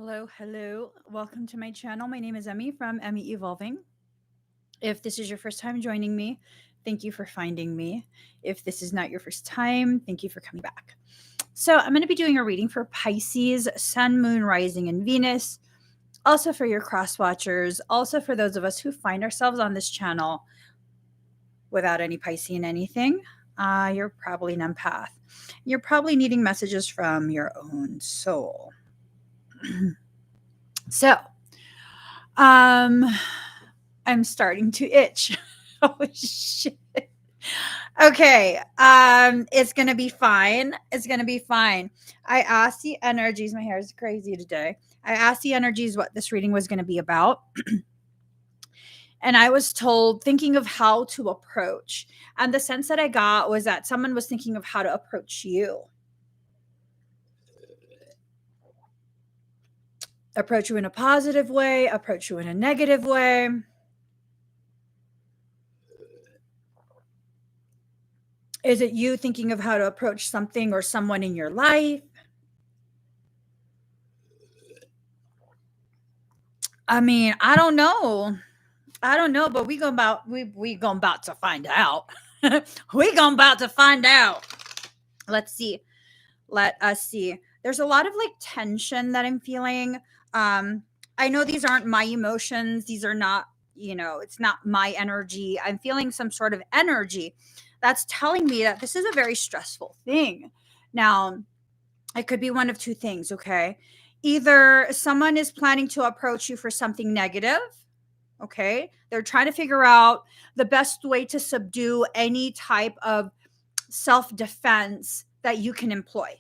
Hello, hello. Welcome to my channel. My name is Emmie from Emmie Evolving. If this is your first time joining me, thank you for finding me. If this is not your first time, thank you for coming back. So, I'm going to be doing a reading for Pisces, Sun, Moon, Rising, and Venus. Also for your cross watchers, also for those of us who find ourselves on this channel without any Piscean anything. You're probably an empath. You're probably needing messages from your own soul. So, I'm starting to itch. Oh shit. Okay. It's gonna be fine. It's gonna be fine. I asked the energies, my hair is crazy today. I asked the energies what this reading was gonna be about. And I was told thinking of how to approach. And the sense that I got was that someone was thinking of how to approach you. Approach you in a positive way, approach you in a negative way. Is it you thinking of how to approach something or someone in your life? I mean, I don't know. I don't know, but we going about to find out. We going about to find out. Let's see. Let us see. There's a lot of like tension that I'm feeling. I know these aren't my emotions. These are not, it's not my energy. I'm feeling some sort of energy that's telling me that this is a very stressful thing. Now, it could be one of two things, okay? Either someone is planning to approach you for something negative, okay? They're trying to figure out the best way to subdue any type of self defense that you can employ,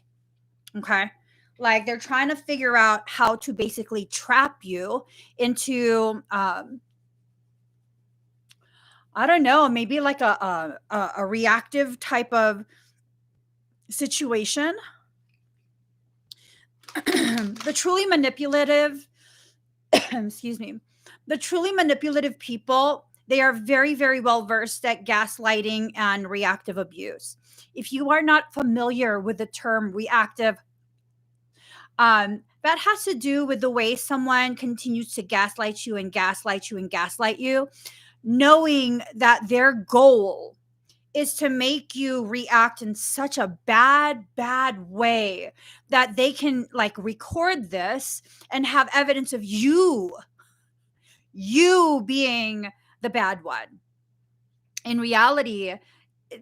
okay? Like they're trying to figure out how to basically trap you into, I don't know, maybe like a reactive type of situation. The truly manipulative, excuse me, the truly manipulative people, they are very, very well versed at gaslighting and reactive abuse. If you are not familiar with the term reactive, that has to do with the way someone continues to gaslight you and gaslight you and gaslight you, knowing that their goal is to make you react in such a bad, bad way that they can like record this and have evidence of you being the bad one. In reality,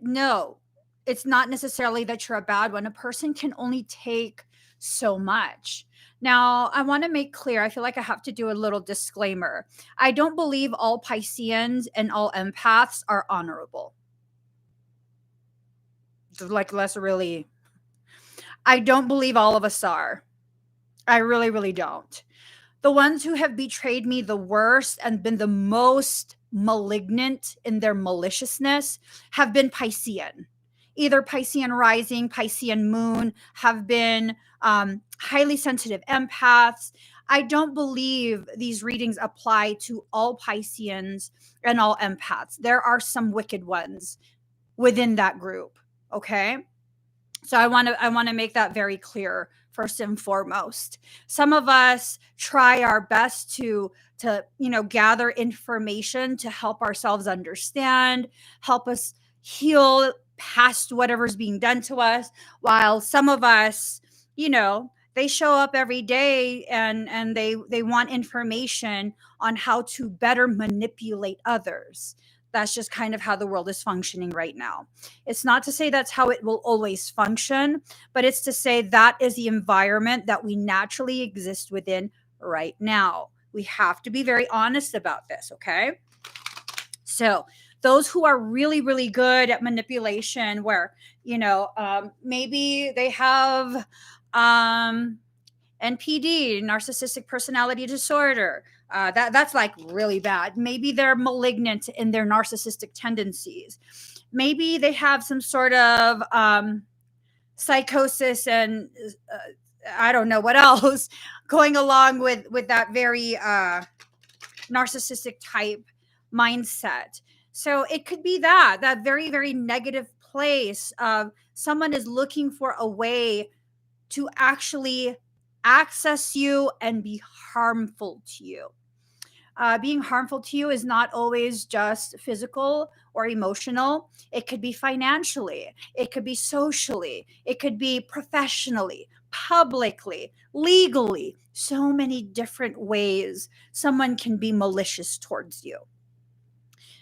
no, it's not necessarily that you're a bad one. A person can only take so much. Now, I want to make clear, I feel like I have to do a little disclaimer. I don't believe all Pisceans and all empaths are honorable. Like, let's really, I don't believe all of us are. I really, really don't. The ones who have betrayed me the worst and been the most malignant in their maliciousness have been Piscean. Either Piscean rising, Piscean moon, have been highly sensitive empaths. I don't believe these readings apply to all Pisceans and all empaths. There are some wicked ones within that group. Okay. So I want to make that very clear first and foremost. Some of us try our best to gather information to help ourselves understand, help us heal past whatever's being done to us, while some of us, they show up every day and they want information on how to better manipulate others. That's just kind of how the world is functioning right now. It's not to say that's how it will always function, but it's to say that is the environment that we naturally exist within right now. We have to be very honest about this, okay? So, those who are really, really good at manipulation, where, maybe they have NPD, narcissistic personality disorder. That's like really bad. Maybe they're malignant in their narcissistic tendencies. Maybe they have some sort of psychosis and I don't know what else going along with that very narcissistic type mindset. So it could be that very, very negative place of someone is looking for a way to actually access you and be harmful to you. Being harmful to you is not always just physical or emotional. It could be financially, it could be socially, it could be professionally, publicly, legally. So many different ways someone can be malicious towards you.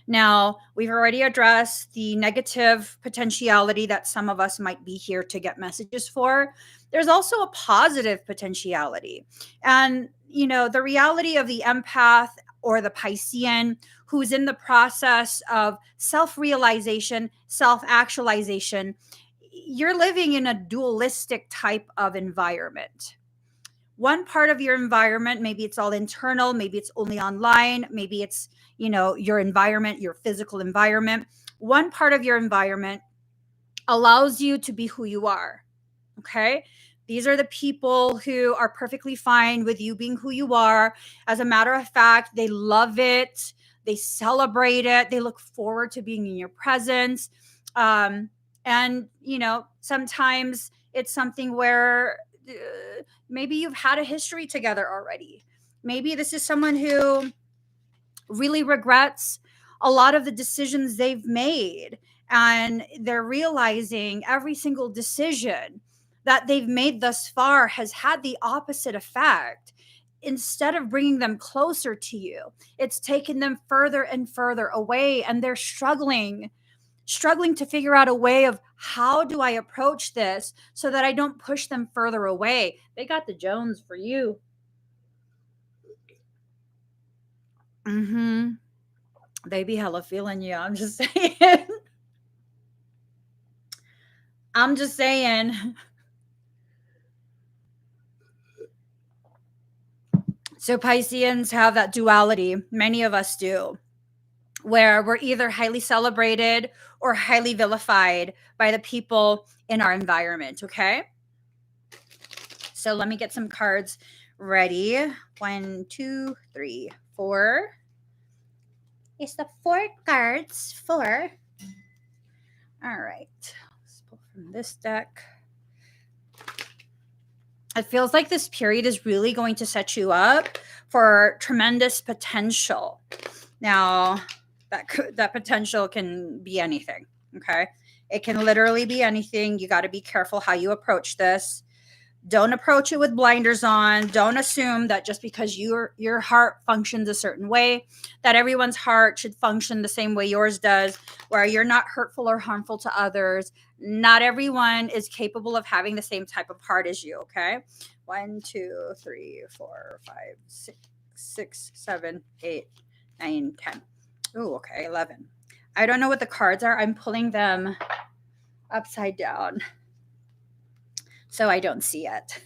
Now, we've already addressed the negative potentiality that some of us might be here to get messages for. There's also a positive potentiality. And, the reality of the empath or the Piscean who's in the process of self realization, self actualization, you're living in a dualistic type of environment. One part of your environment, maybe it's all internal, maybe it's only online, maybe it's, your environment, your physical environment. One part of your environment allows you to be who you are. Okay. These are the people who are perfectly fine with you being who you are. As a matter of fact, they love it. They celebrate it. They look forward to being in your presence. And, sometimes it's something where maybe you've had a history together already. Maybe this is someone who really regrets a lot of the decisions they've made, and they're realizing every single decision that they've made thus far has had the opposite effect. Instead of bringing them closer to you, it's taken them further and further away, and they're struggling to figure out a way of, how do I approach this so that I don't push them further away. They got the Jones for you. They be hella feeling you. I'm just saying. I'm just saying. So Pisceans have that duality. Many of us do, where we're either highly celebrated or highly vilified by the people in our environment. Okay. So let me get some cards ready. 1, 2, 3, 4. It's the 4 cards. 4. All right. Let's pull from this deck. It feels like this period is really going to set you up for tremendous potential. Now, that potential can be anything, okay? It can literally be anything. You got to be careful how you approach this. Don't approach it with blinders on. Don't assume that just because your heart functions a certain way, that everyone's heart should function the same way yours does, where you're not hurtful or harmful to others. Not everyone is capable of having the same type of heart as you, okay? 1, 2, 3, 4, 5, 6, 7, 8, 9, 10. Oh, okay, 11. I don't know what the cards are. I'm pulling them upside down, so I don't see it.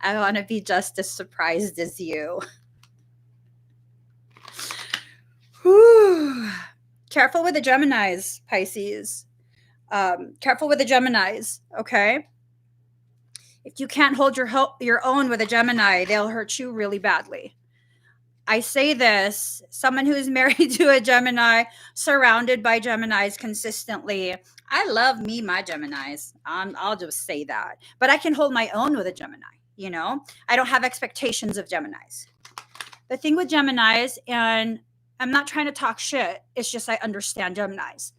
I want to be just as surprised as you. Whew. Careful with the Geminis, Pisces. Careful with the Geminis, okay? If you can't hold your own with a Gemini, they'll hurt you really badly. I say this, someone who is married to a Gemini, surrounded by Geminis consistently. I love my Geminis. I'll just say that. But I can hold my own with a Gemini, I don't have expectations of Geminis. The thing with Geminis, and I'm not trying to talk shit, it's just I understand Geminis.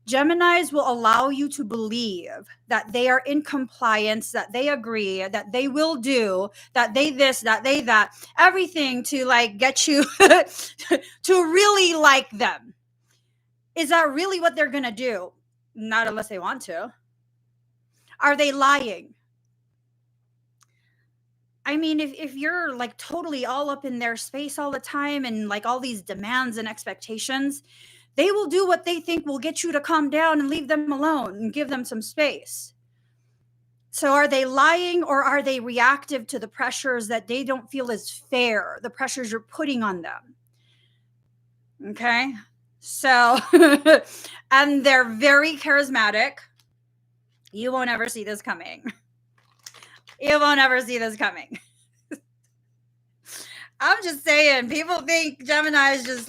Geminis will allow you to believe that they are in compliance, that they agree, that they will do, that they this, that they that, everything to get you to really like them. Is that really what they're going to do? Not unless they want to. Are they lying? I mean, if you're totally all up in their space all the time and all these demands and expectations, they will do what they think will get you to calm down and leave them alone and give them some space. So are they lying, or are they reactive to the pressures that they don't feel is fair, the pressures you're putting on them? Okay. So, and they're very charismatic. You won't ever see this coming. You won't ever see this coming. I'm just saying, people think Gemini is just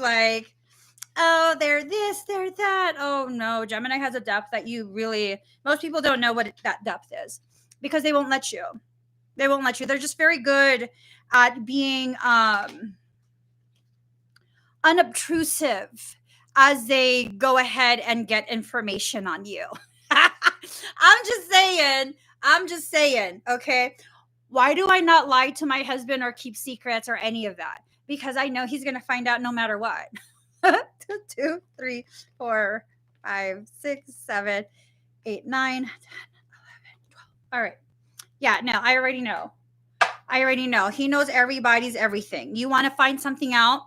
oh, they're this, they're that. Oh no, Gemini has a depth that most people don't know what that depth is, because they won't let you. They won't let you. They're just very good at being unobtrusive as they go ahead and get information on you. I'm just saying, okay? Why do I not lie to my husband or keep secrets or any of that? Because I know he's going to find out no matter what. 2, 3, 4, 5, 6, 7, 8, 9, 10, 11, 12. All right. Yeah, no, I already know. He knows everybody's everything. You want to find something out?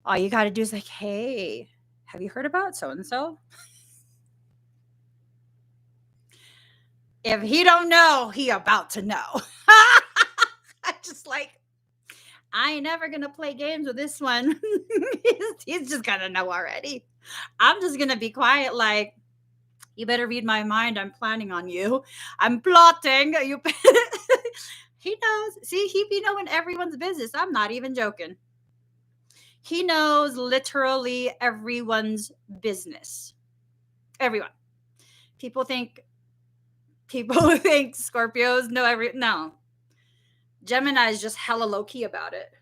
All you got to do is like, hey, have you heard about so-and-so? If he don't know, he about to know. I just like, I ain't never going to play games with this one. he's just going to know already. I'm just going to be quiet like, you better read my mind. I'm planning on you. I'm plotting. You. He knows. See, he be knowing everyone's business. I'm not even joking. He knows literally everyone's business. Everyone. People think Scorpios know no. Gemini is just hella low-key about it.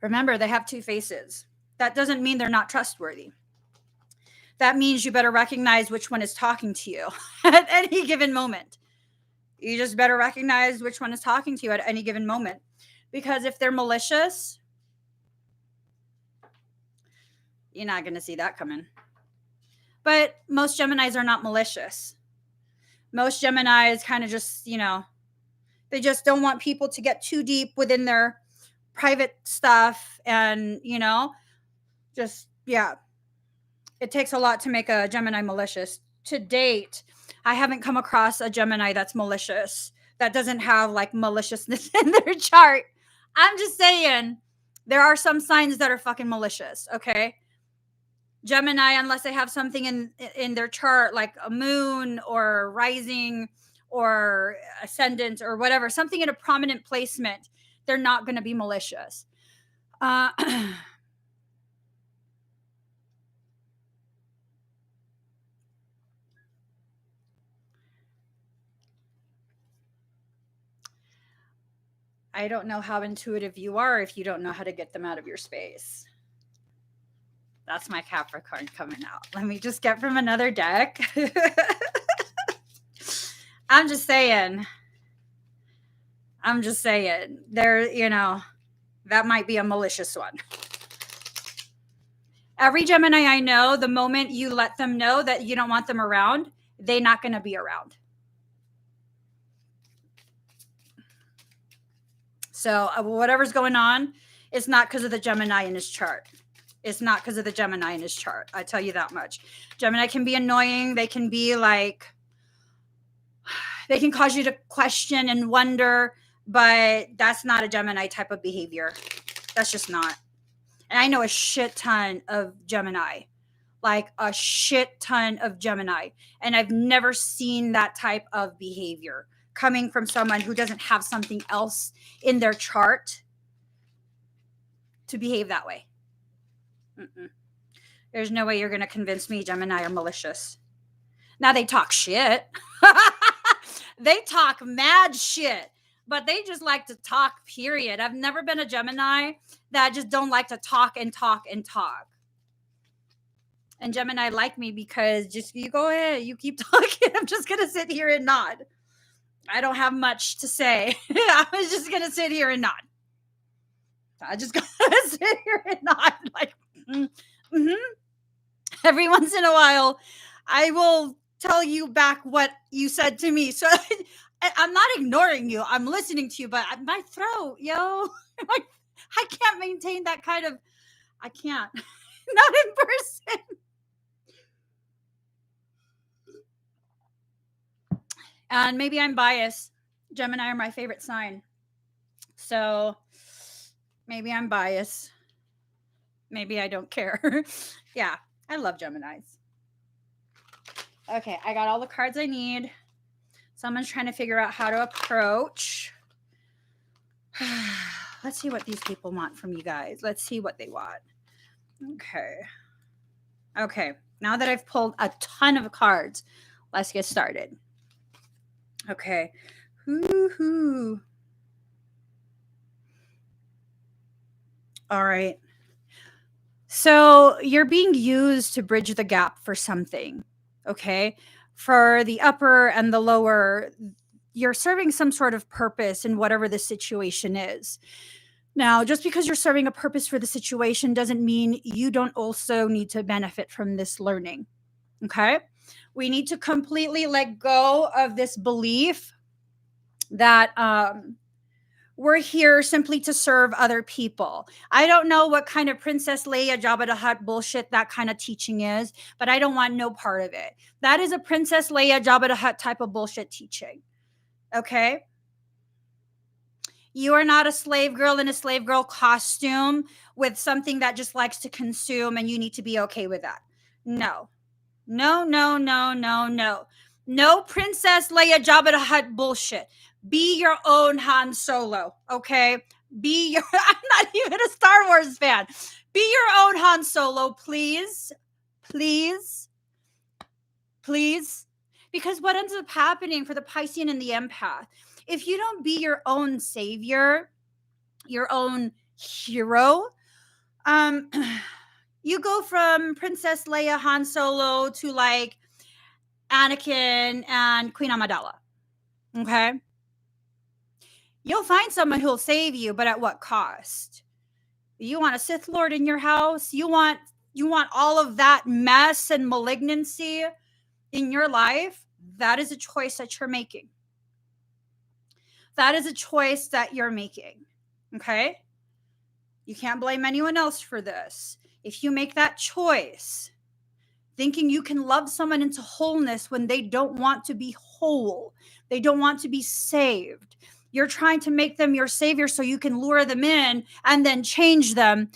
Remember, they have two faces. That doesn't mean they're not trustworthy. That means you better recognize which one is talking to you at any given moment. You just better recognize which one is talking to you at any given moment. Because if they're malicious, you're not going to see that coming. But most Geminis are not malicious. Most Geminis kind of just, they just don't want people to get too deep within their private stuff. And, just, yeah. It takes a lot to make a Gemini malicious. To date, I haven't come across a Gemini that's malicious, that doesn't have like maliciousness in their chart. I'm just saying, there are some signs that are fucking malicious, okay? Gemini, unless they have something in their chart, like a moon or rising or ascendant or whatever, something in a prominent placement, they're not going to be malicious. I don't know how intuitive you are if you don't know how to get them out of your space. That's my Capricorn coming out. Let me just get from another deck. I'm just saying. There, that might be a malicious one. Every Gemini I know, the moment you let them know that you don't want them around, they're not going to be around. So whatever's going on, it's not because of the Gemini in his chart. It's not because of the Gemini in his chart. I tell you that much. Gemini can be annoying. They can be like, they can cause you to question and wonder, but that's not a Gemini type of behavior. That's just not. And I know a shit ton of Gemini, like a shit ton of Gemini. And I've never seen that type of behavior coming from someone who doesn't have something else in their chart to behave that way. Mm-mm. There's no way you're going to convince me Gemini are malicious. Now they talk shit. They talk mad shit, but they just like to talk, period. I've never been a Gemini that just don't like to talk and talk and talk. And Gemini like me because just you go ahead, you keep talking. I'm just going to sit here and nod. I don't have much to say. I was just going to sit here and nod. I just got to sit here and nod. Like, mm-hmm. Every once in a while, I will tell you back what you said to me. So I'm not ignoring you. I'm listening to you, but my throat, I can't maintain that kind of, I can't. Not in person. And maybe I'm biased. Gemini are my favorite sign. So maybe I'm biased. Maybe I don't care. Yeah, I love Geminis. Okay, I got all the cards I need. Someone's trying to figure out how to approach. Let's see what these people want from you guys. Let's see what they want. Okay. Now that I've pulled a ton of cards, let's get started. Okay. Woo-hoo. All right. So you're being used to bridge the gap for something. Okay. For the upper and the lower, you're serving some sort of purpose in whatever the situation is. Now, just because you're serving a purpose for the situation doesn't mean you don't also need to benefit from this learning. Okay. We need to completely let go of this belief that we're here simply to serve other people. I don't know what kind of Princess Leia, Jabba the Hutt bullshit that kind of teaching is, but I don't want no part of it. That is a Princess Leia, Jabba the Hutt type of bullshit teaching. Okay? You are not a slave girl in a slave girl costume with something that just likes to consume, and you need to be okay with that. No. No, no, no, no, no. No Princess Leia Jabba the Hutt bullshit. Be your own Han Solo, okay? Be your I'm not even a Star Wars fan. Be your own Han Solo, please. Please. Please. Because what ends up happening for the Piscean and the empath, if you don't be your own savior, your own hero, um you go from Princess Leia, Han Solo to like Anakin and Queen Amidala. Okay. You'll find someone who'll save you, but at what cost? You want a Sith Lord in your house? You want all of that mess and malignancy in your life? That is a choice that you're making. That is a choice that you're making. Okay? You can't blame anyone else for this. If you make that choice, thinking you can love someone into wholeness when they don't want to be whole, they don't want to be saved. You're trying to make them your savior so you can lure them in and then change them.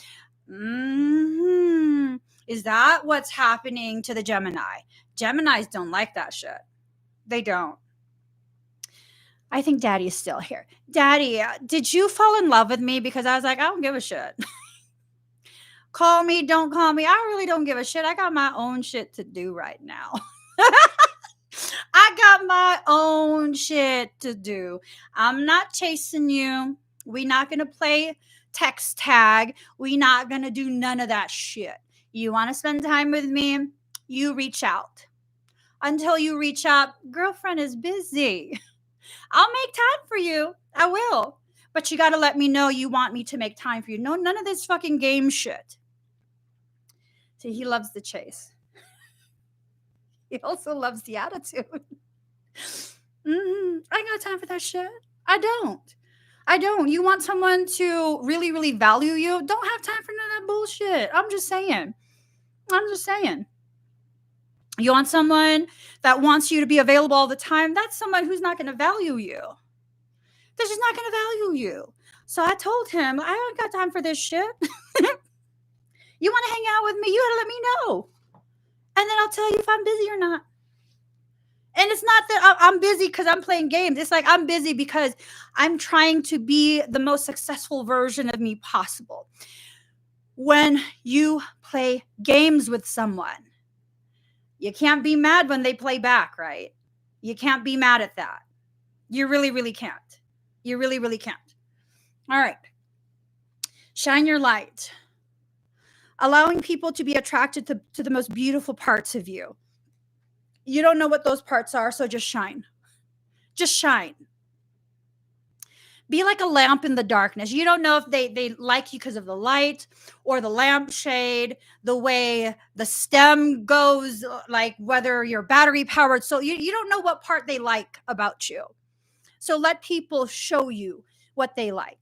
Is that what's happening to the Gemini? Geminis don't like that shit. They don't. I think Daddy is still here. Daddy, did you fall in love with me? Because I was like, I don't give a shit. Call me, don't call me. I really don't give a shit. I got my own shit to do right now. I got my own shit to do. I'm not chasing you. We not going to play text tag. We not going to do none of that shit. You want to spend time with me? You reach out. Until you reach out, girlfriend is busy. I'll make time for you. I will. But you got to let me know you want me to make time for you. No, none of this fucking game shit. See, he loves the chase. He also loves the attitude. I ain't got time for that shit. I don't. You want someone to really, really value you? Don't have time for none of that bullshit. I'm just saying. You want someone that wants you to be available all the time? That's someone who's not going to value you. They're just not going to value you. So I told him, I don't got time for this shit. You want to hang out with me? You got to let me know. And then I'll tell you if I'm busy or not. And it's not that I'm busy because I'm playing games. It's like I'm busy because I'm trying to be the most successful version of me possible. When you play games with someone, you can't be mad when they play back, right? You can't be mad at that. You really, really can't. You really, really can't. All right. Shine your light. Allowing people to be attracted to the most beautiful parts of you. You don't know what those parts are, so just shine. Just shine. Be like a lamp in the darkness. You don't know if they like you because of the light or the lampshade, the way the stem goes, like whether you're battery powered. So you don't know what part they like about you. So let people show you what they like.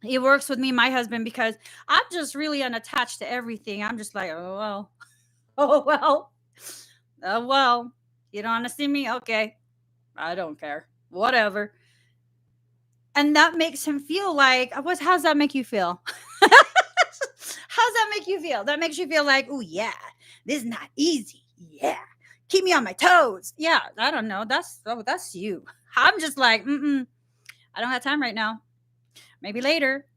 It works with me, my husband, because I'm just really unattached to everything. I'm just like, oh, well. Oh, well. Oh, well. You don't want to see me? Okay. I don't care. Whatever. And that makes him feel like, how's that make you feel? How's that make you feel? That makes you feel like, oh, yeah, this is not easy. Yeah. Keep me on my toes. Yeah. I don't know. That's you. I'm just like, I don't have time right now. Maybe later.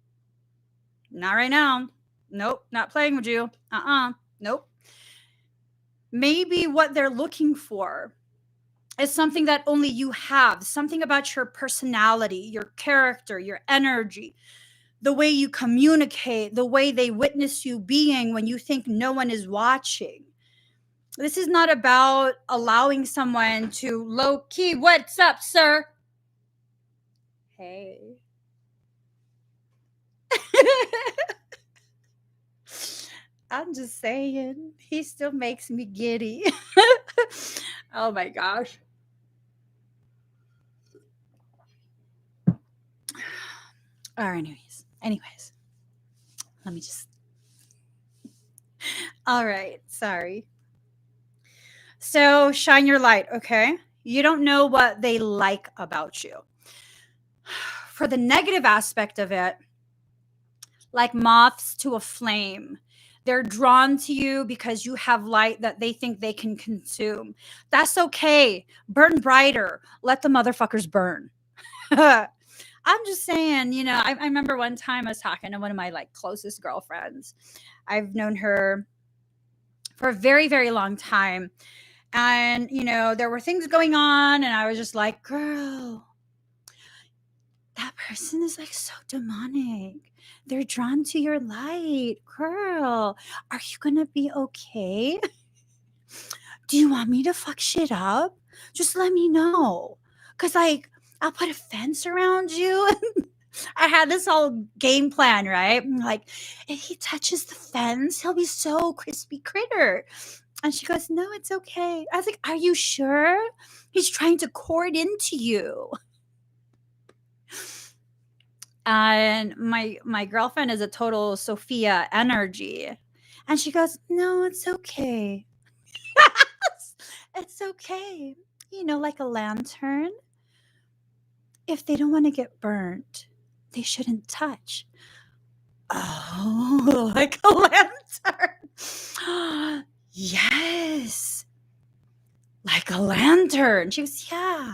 Not right now. Nope. Not playing with you. Nope. Maybe what they're looking for It's something that only you have, something about your personality, your character, your energy, the way you communicate, the way they witness you being when you think no one is watching. This is not about allowing someone to low key, what's up, sir? Hey. I'm just saying, he still makes me giddy. Oh my gosh. Or anyways, let me just. All right, sorry. So shine your light, okay? You don't know what they like about you. For the negative aspect of it, like moths to a flame, they're drawn to you because you have light that they think they can consume. That's okay. Burn brighter. Let the motherfuckers burn. I'm just saying, I remember one time I was talking to one of my like closest girlfriends. I've known her for a very, very long time. And, there were things going on, and I was just like, girl, that person is like so demonic. They're drawn to your light. Girl, are you going to be okay? Do you want me to fuck shit up? Just let me know. Because, like, I'll put a fence around you. I had this whole game plan, right? Like, if he touches the fence, he'll be so crispy critter. And she goes, no, it's okay. I was like, are you sure? He's trying to court into you. And my girlfriend is a total Sophia energy. And she goes, no, it's okay. It's okay. Like a lantern. If they don't want to get burnt, they shouldn't touch. Oh, like a lantern. Yes. Like a lantern. She goes, yeah.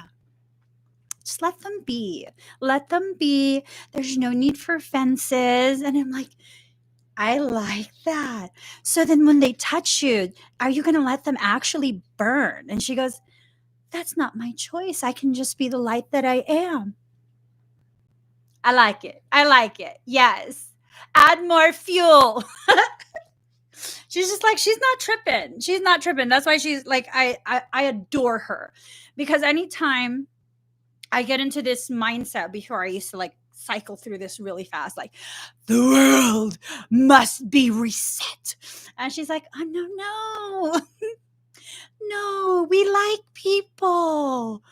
Just let them be. Let them be. There's no need for fences. And I'm like, I like that. So then when they touch you, are you going to let them actually burn? And she goes, that's not my choice. I can just be the light that I am. I like it. I like it. Yes. Add more fuel. She's just like, she's not tripping. She's not tripping. That's why she's like, I adore her. Because anytime I get into this mindset, before I used to like cycle through this really fast, like the world must be reset. And she's like, oh, no. No, we like people.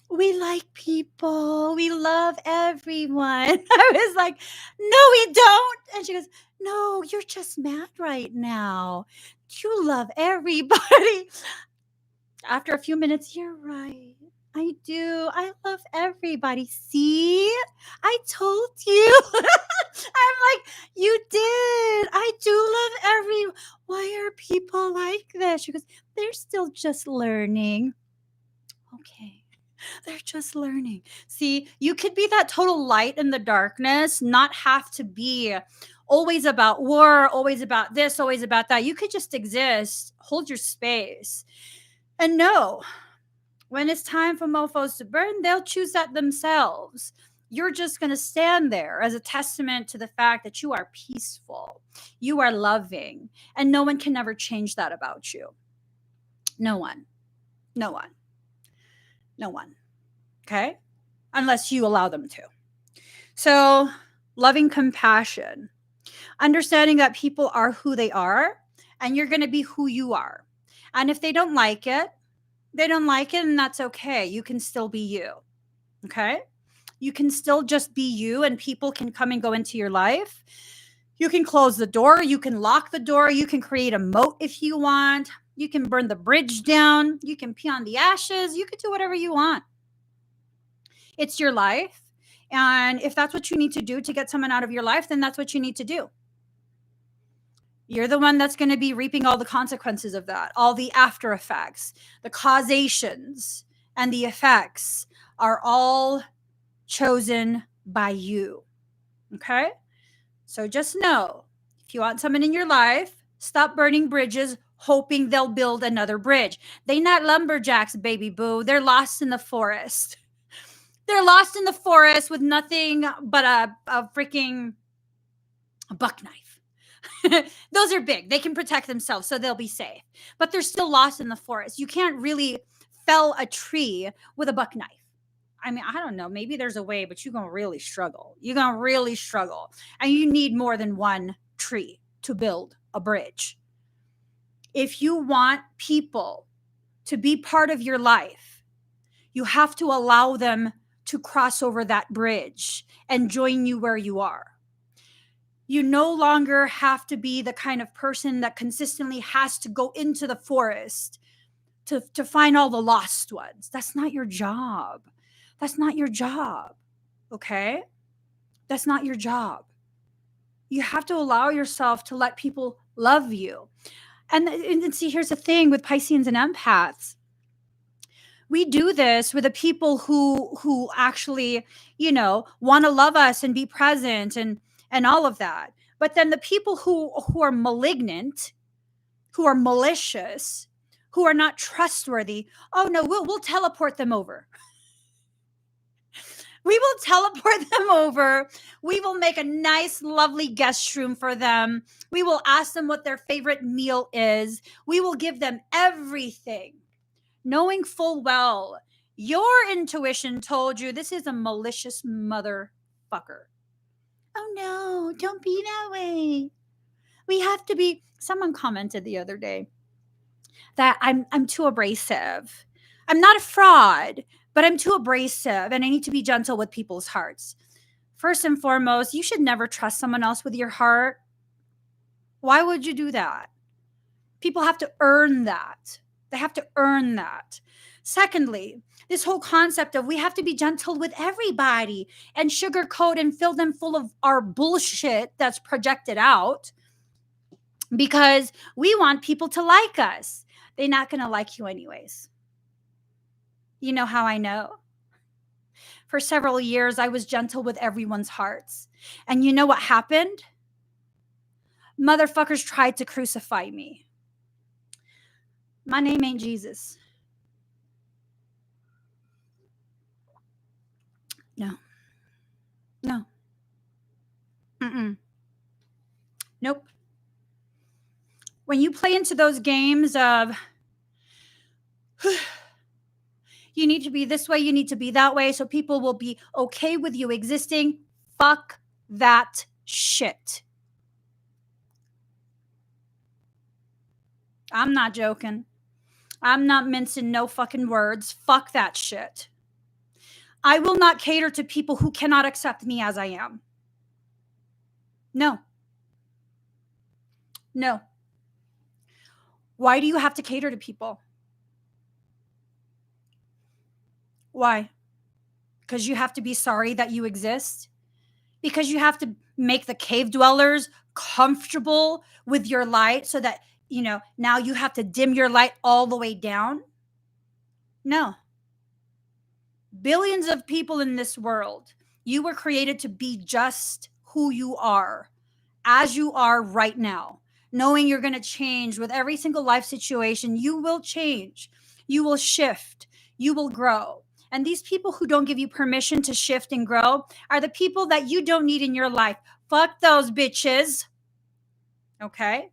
We like people. We love everyone. I was like, no, we don't. And she goes, no, you're just mad right now. You love everybody. After a few minutes, you're right. I do. I love everybody. See? I told you. I'm like, you did. I do love everyone. Why are people like this? She goes, they're still just learning. Okay. They're just learning. See, you could be that total light in the darkness, not have to be always about war, always about this, always about that. You could just exist, hold your space, and know when it's time for mofos to burn, they'll choose that themselves. You're just going to stand there as a testament to the fact that you are peaceful, you are loving, and no one can ever change that about you. No one. No one. No one. Okay? Unless you allow them to. So, loving compassion, understanding that people are who they are, and you're going to be who you are. And if they don't like it, they don't like it, and that's okay. You can still be you. Okay? You can still just be you, and people can come and go into your life. You can close the door. You can lock the door. You can create a moat if you want. You can burn the bridge down. You can pee on the ashes. You can do whatever you want. It's your life. And if that's what you need to do to get someone out of your life, then that's what you need to do. You're the one that's going to be reaping all the consequences of that, all the after effects, the causations, and the effects are all chosen by you. Okay? So just know, if you want someone in your life, stop burning bridges, hoping they'll build another bridge. They not lumberjacks, baby boo. They're lost in the forest. They're lost in the forest with nothing but a freaking buck knife. Those are big. They can protect themselves, so they'll be safe. But they're still lost in the forest. You can't really fell a tree with a buck knife. I mean, I don't know. Maybe there's a way, but you're going to really struggle. You're going to really struggle. And you need more than one tree to build a bridge. If you want people to be part of your life, you have to allow them to cross over that bridge and join you where you are. You no longer have to be the kind of person that consistently has to go into the forest to find all the lost ones. That's not your job. That's not your job. Okay? That's not your job. You have to allow yourself to let people love you. And see, here's the thing with Pisceans and empaths. We do this with the people who actually, want to love us and be present and all of that. But then the people who are malignant, who are malicious, who are not trustworthy, oh no, we'll teleport them over. We will teleport them over. We will make a nice, lovely guest room for them. We will ask them what their favorite meal is. We will give them everything, knowing full well your intuition told you this is a malicious motherfucker. Oh no, don't be that way. We have to be. Someone commented the other day that I'm too abrasive. I'm not a fraud, but I'm too abrasive and I need to be gentle with people's hearts. First and foremost, you should never trust someone else with your heart. Why would you do that? People have to earn that. They have to earn that. Secondly, this whole concept of we have to be gentle with everybody and sugarcoat and fill them full of our bullshit that's projected out because we want people to like us. They're not going to like you anyways. You know how I know? For several years, I was gentle with everyone's hearts. And you know what happened? Motherfuckers tried to crucify me. My name ain't Jesus. No. No. Mm-mm. Nope. When you play into those games of you need to be this way, you need to be that way, so people will be okay with you existing, fuck that shit. I'm not joking. I'm not mincing no fucking words. Fuck that shit. I will not cater to people who cannot accept me as I am. No. No. Why do you have to cater to people? Why? Because you have to be sorry that you exist? Because you have to make the cave dwellers comfortable with your light so that, now you have to dim your light all the way down? No. Billions of people in this world. You were created to be just who you are, as you are right now, knowing you're going to change with every single life situation. You will change. You will shift. You will grow. And these people who don't give you permission to shift and grow are the people that you don't need in your life. Fuck those bitches. Okay?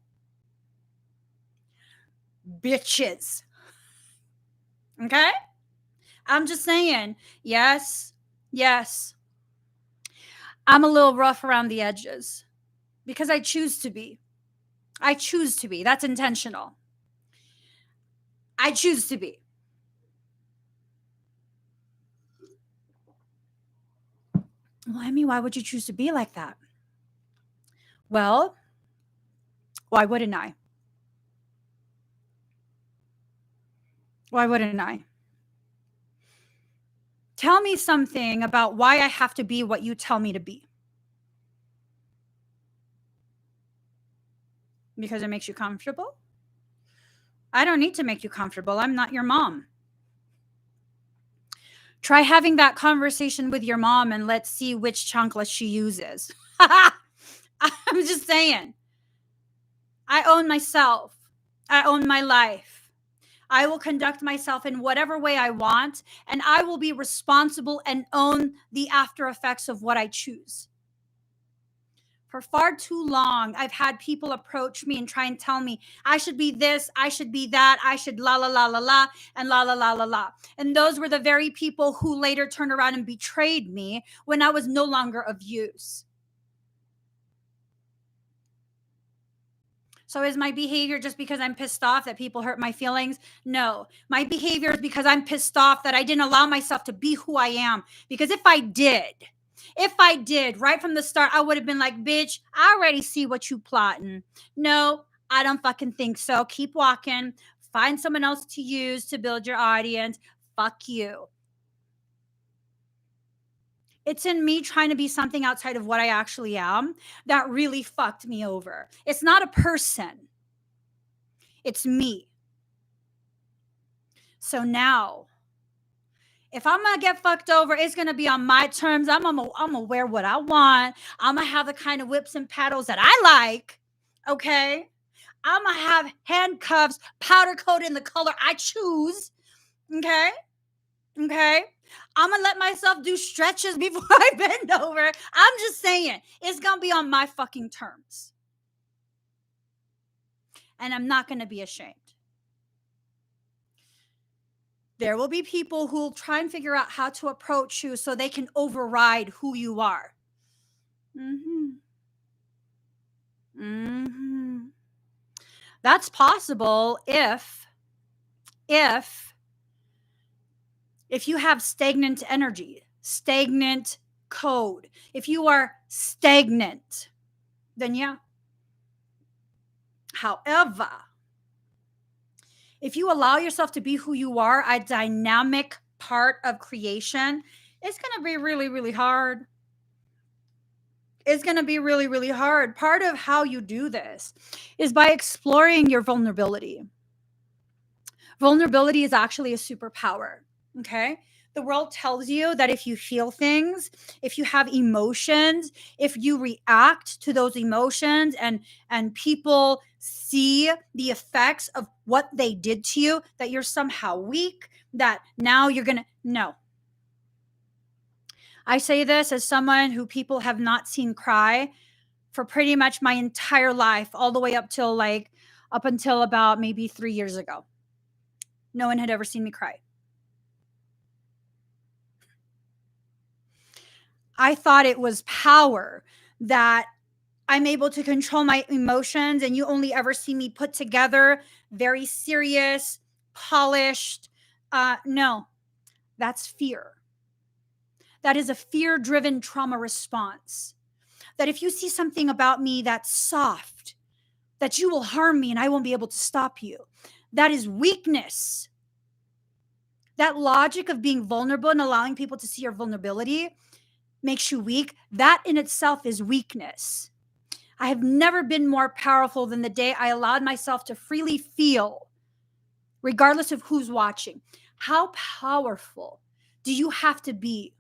Bitches. Okay? I'm just saying, yes. I'm a little rough around the edges because I choose to be. That's intentional. I choose to be. Well, Emmie, why would you choose to be like that? Well, why wouldn't I? Why wouldn't I? Tell me something about why I have to be what you tell me to be. Because it makes you comfortable? I don't need to make you comfortable. I'm not your mom. Try having that conversation with your mom and let's see which chancla she uses. I'm just saying. I own myself. I own my life. I will conduct myself in whatever way I want, and I will be responsible and own the after effects of what I choose. For far too long, I've had people approach me and try and tell me I should be this, I should be that, I should la la la la la, and la la la la la. And those were the very people who later turned around and betrayed me when I was no longer of use. So is my behavior just because I'm pissed off that people hurt my feelings? No. My behavior is because I'm pissed off that I didn't allow myself to be who I am. Because if I did right from the start, I would have been like, bitch, I already see what you plotting. No, I don't fucking think so. Keep walking. Find someone else to use to build your audience. Fuck you. It's in me trying to be something outside of what I actually am that really fucked me over. It's not a person, it's me. So now, if I'm gonna get fucked over, it's gonna be on my terms. I'm gonna wear what I want. I'm gonna have the kind of whips and paddles that I like. Okay. I'm gonna have handcuffs, powder coat in the color I choose. Okay. Okay. I'm gonna let myself do stretches before I bend over. I'm just saying, it's gonna be on my fucking terms. And I'm not gonna be ashamed. There will be people who will try and figure out how to approach you so they can override who you are. Mm-hmm. Mm-hmm. That's possible if you have stagnant energy, stagnant code. If you are stagnant, then yeah. However, if you allow yourself to be who you are, a dynamic part of creation, it's going to be really, really hard. It's going to be really, really hard. Part of how you do this is by exploring your vulnerability. Vulnerability is actually a superpower. Okay. The world tells you that if you feel things, if you have emotions, if you react to those emotions and people see the effects of what they did to you, that you're somehow weak, that now you're going to no. I say this as someone who people have not seen cry for pretty much my entire life, all the way up until about maybe 3 years ago. No one had ever seen me cry. I thought it was power that I'm able to control my emotions, and you only ever see me put together, very serious, polished. No, that's fear. That is a fear driven trauma response. That if you see something about me that's soft, that you will harm me and I won't be able to stop you. That is weakness. That logic of being vulnerable and allowing people to see your vulnerability makes you weak. That in itself is weakness. I have never been more powerful than the day I allowed myself to freely feel, regardless of who's watching. How powerful do you have to be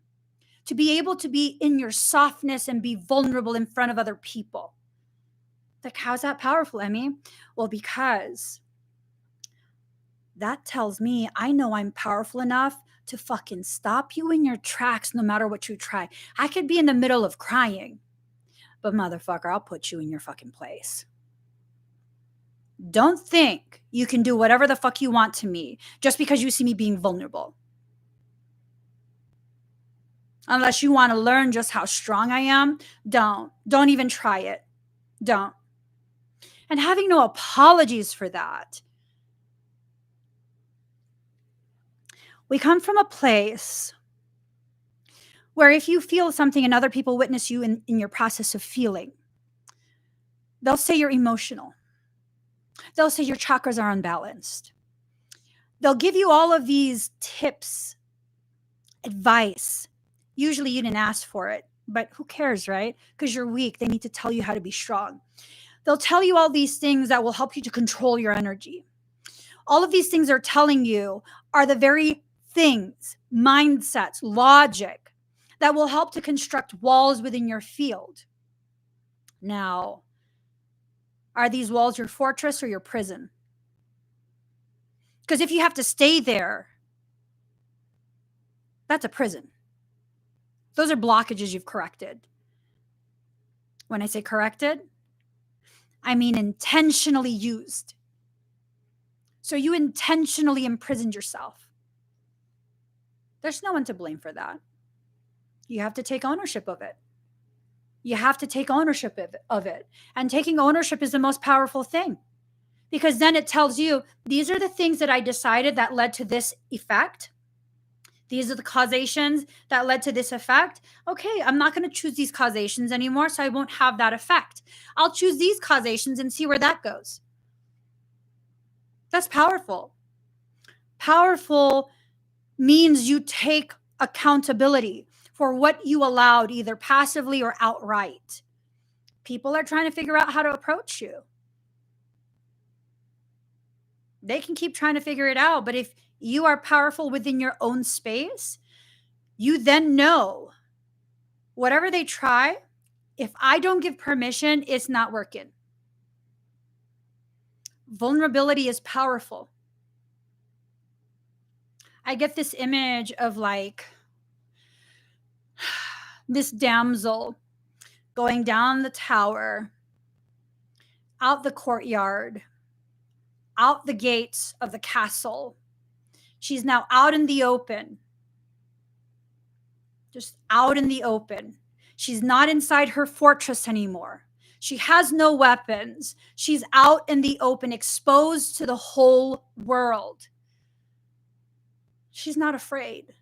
able to be in your softness and be vulnerable in front of other people? Like, how's that powerful, Emmie? Well, because that tells me I know I'm powerful enough to fucking stop you in your tracks no matter what you try. I could be in the middle of crying, but motherfucker, I'll put you in your fucking place. Don't think you can do whatever the fuck you want to me just because you see me being vulnerable. Unless you want to learn just how strong I am, don't. Don't even try it. Don't. And having no apologies for that. We come from a place where if you feel something and other people witness you in your process of feeling, they'll say you're emotional. They'll say your chakras are unbalanced. They'll give you all of these tips, advice. Usually you didn't ask for it, but who cares, right? Because you're weak. They need to tell you how to be strong. They'll tell you all these things that will help you to control your energy. All of these things they're telling you are the very things, mindsets, logic that will help to construct walls within your field. Now, are these walls your fortress or your prison? Because if you have to stay there, that's a prison. Those are blockages you've corrected. When I say corrected, I mean intentionally used. So you intentionally imprisoned yourself. There's no one to blame for that. You have to take ownership of it. You have to take ownership of it. And taking ownership is the most powerful thing, because then it tells you, these are the things that I decided that led to this effect. These are the causations that led to this effect. Okay, I'm not going to choose these causations anymore, so I won't have that effect. I'll choose these causations and see where that goes. That's powerful. Powerful means you take accountability for what you allowed, either passively or outright. People are trying to figure out how to approach you. They can keep trying to figure it out, but if you are powerful within your own space, you then know whatever they try, if I don't give permission, it's not working. Vulnerability is powerful. I get this image of like this damsel going down the tower, out the courtyard, out the gates of the castle. She's now out in the open. Just out in the open. She's not inside her fortress anymore. She has no weapons. She's out in the open, exposed to the whole world. She's not afraid.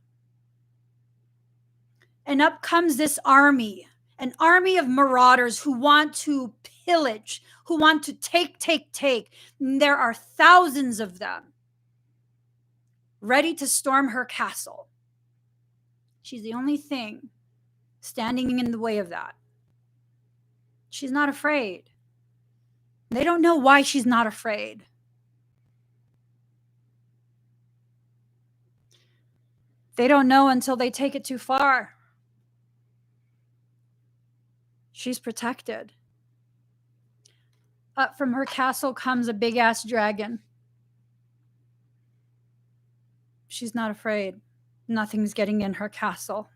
And up comes this army, an army of marauders who want to pillage, who want to take. And there are thousands of them ready to storm her castle. She's the only thing standing in the way of that. She's not afraid. They don't know why she's not afraid. They don't know until they take it too far. She's protected. Up from her castle comes a big ass dragon. She's not afraid. Nothing's getting in her castle.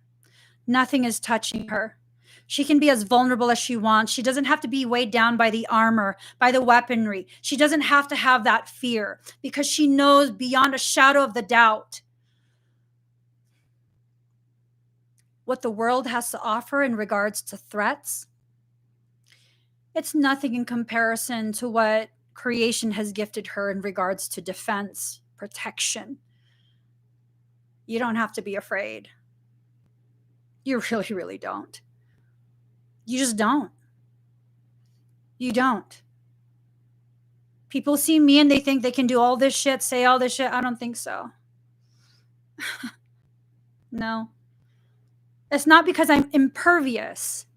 Nothing is touching her. She can be as vulnerable as she wants. She doesn't have to be weighed down by the armor, by the weaponry. She doesn't have to have that fear, because she knows beyond a shadow of the doubt what the world has to offer in regards to threats. It's nothing in comparison to what creation has gifted her in regards to defense, protection. You don't have to be afraid. You really, really don't. You just don't. You don't. People see me and they think they can do all this shit, say all this shit. I don't think so. No. It's not because I'm impervious.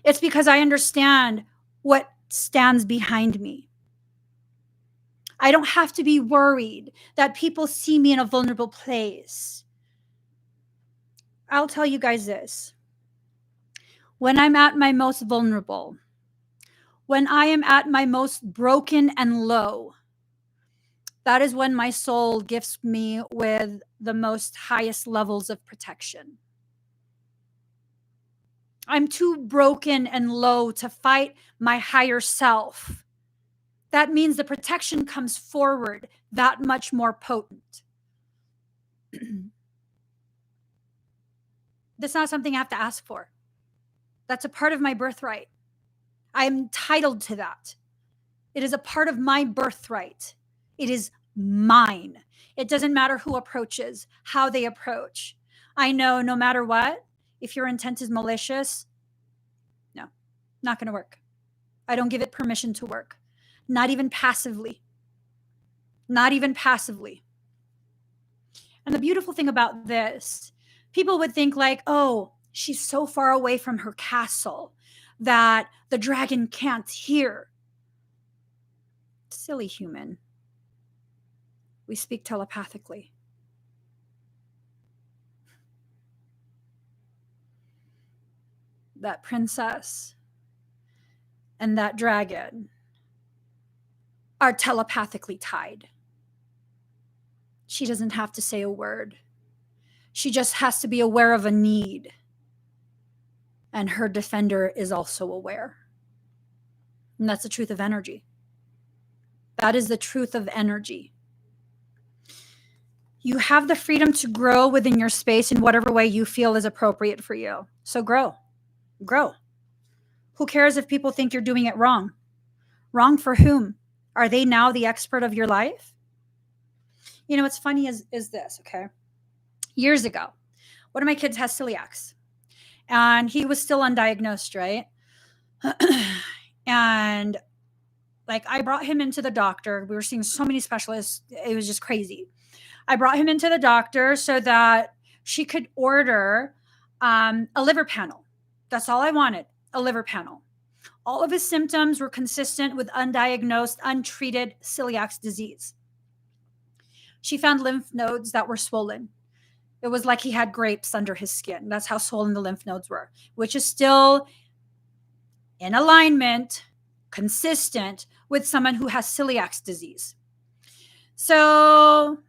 It's because I understand what stands behind me. I don't have to be worried that people see me in a vulnerable place. I'll tell you guys this. When I'm at my most vulnerable, when I am at my most broken and low, that is when my soul gifts me with the most highest levels of protection. I'm too broken and low to fight my higher self. That means the protection comes forward that much more potent. That's not something I have to ask for. That's a part of my birthright. I am entitled to that. It is a part of my birthright. It is mine. It doesn't matter who approaches, how they approach. I know no matter what, if your intent is malicious, no, not going to work. I don't give it permission to work. Not even passively. Not even passively. And the beautiful thing about this, people would think like, oh, she's so far away from her castle that the dragon can't hear. Silly human. We speak telepathically. That princess and that dragon are telepathically tied. She doesn't have to say a word. She just has to be aware of a need. And her defender is also aware. And that's the truth of energy. That is the truth of energy. You have the freedom to grow within your space in whatever way you feel is appropriate for you. So grow. Grow. Who cares if people think you're doing it wrong? Wrong for whom? Are they now the expert of your life? You know, what's funny is this, okay? Years ago, one of my kids has celiacs, and he was still undiagnosed, right? And like, I brought him into the doctor. We were seeing so many specialists. It was just crazy. I brought him into the doctor so that she could order a liver panel. That's all I wanted, a liver panel. All of his symptoms were consistent with undiagnosed, untreated celiac disease. She found lymph nodes that were swollen. It was like he had grapes under his skin. That's how swollen the lymph nodes were, which is still in alignment, consistent with someone who has celiac disease. So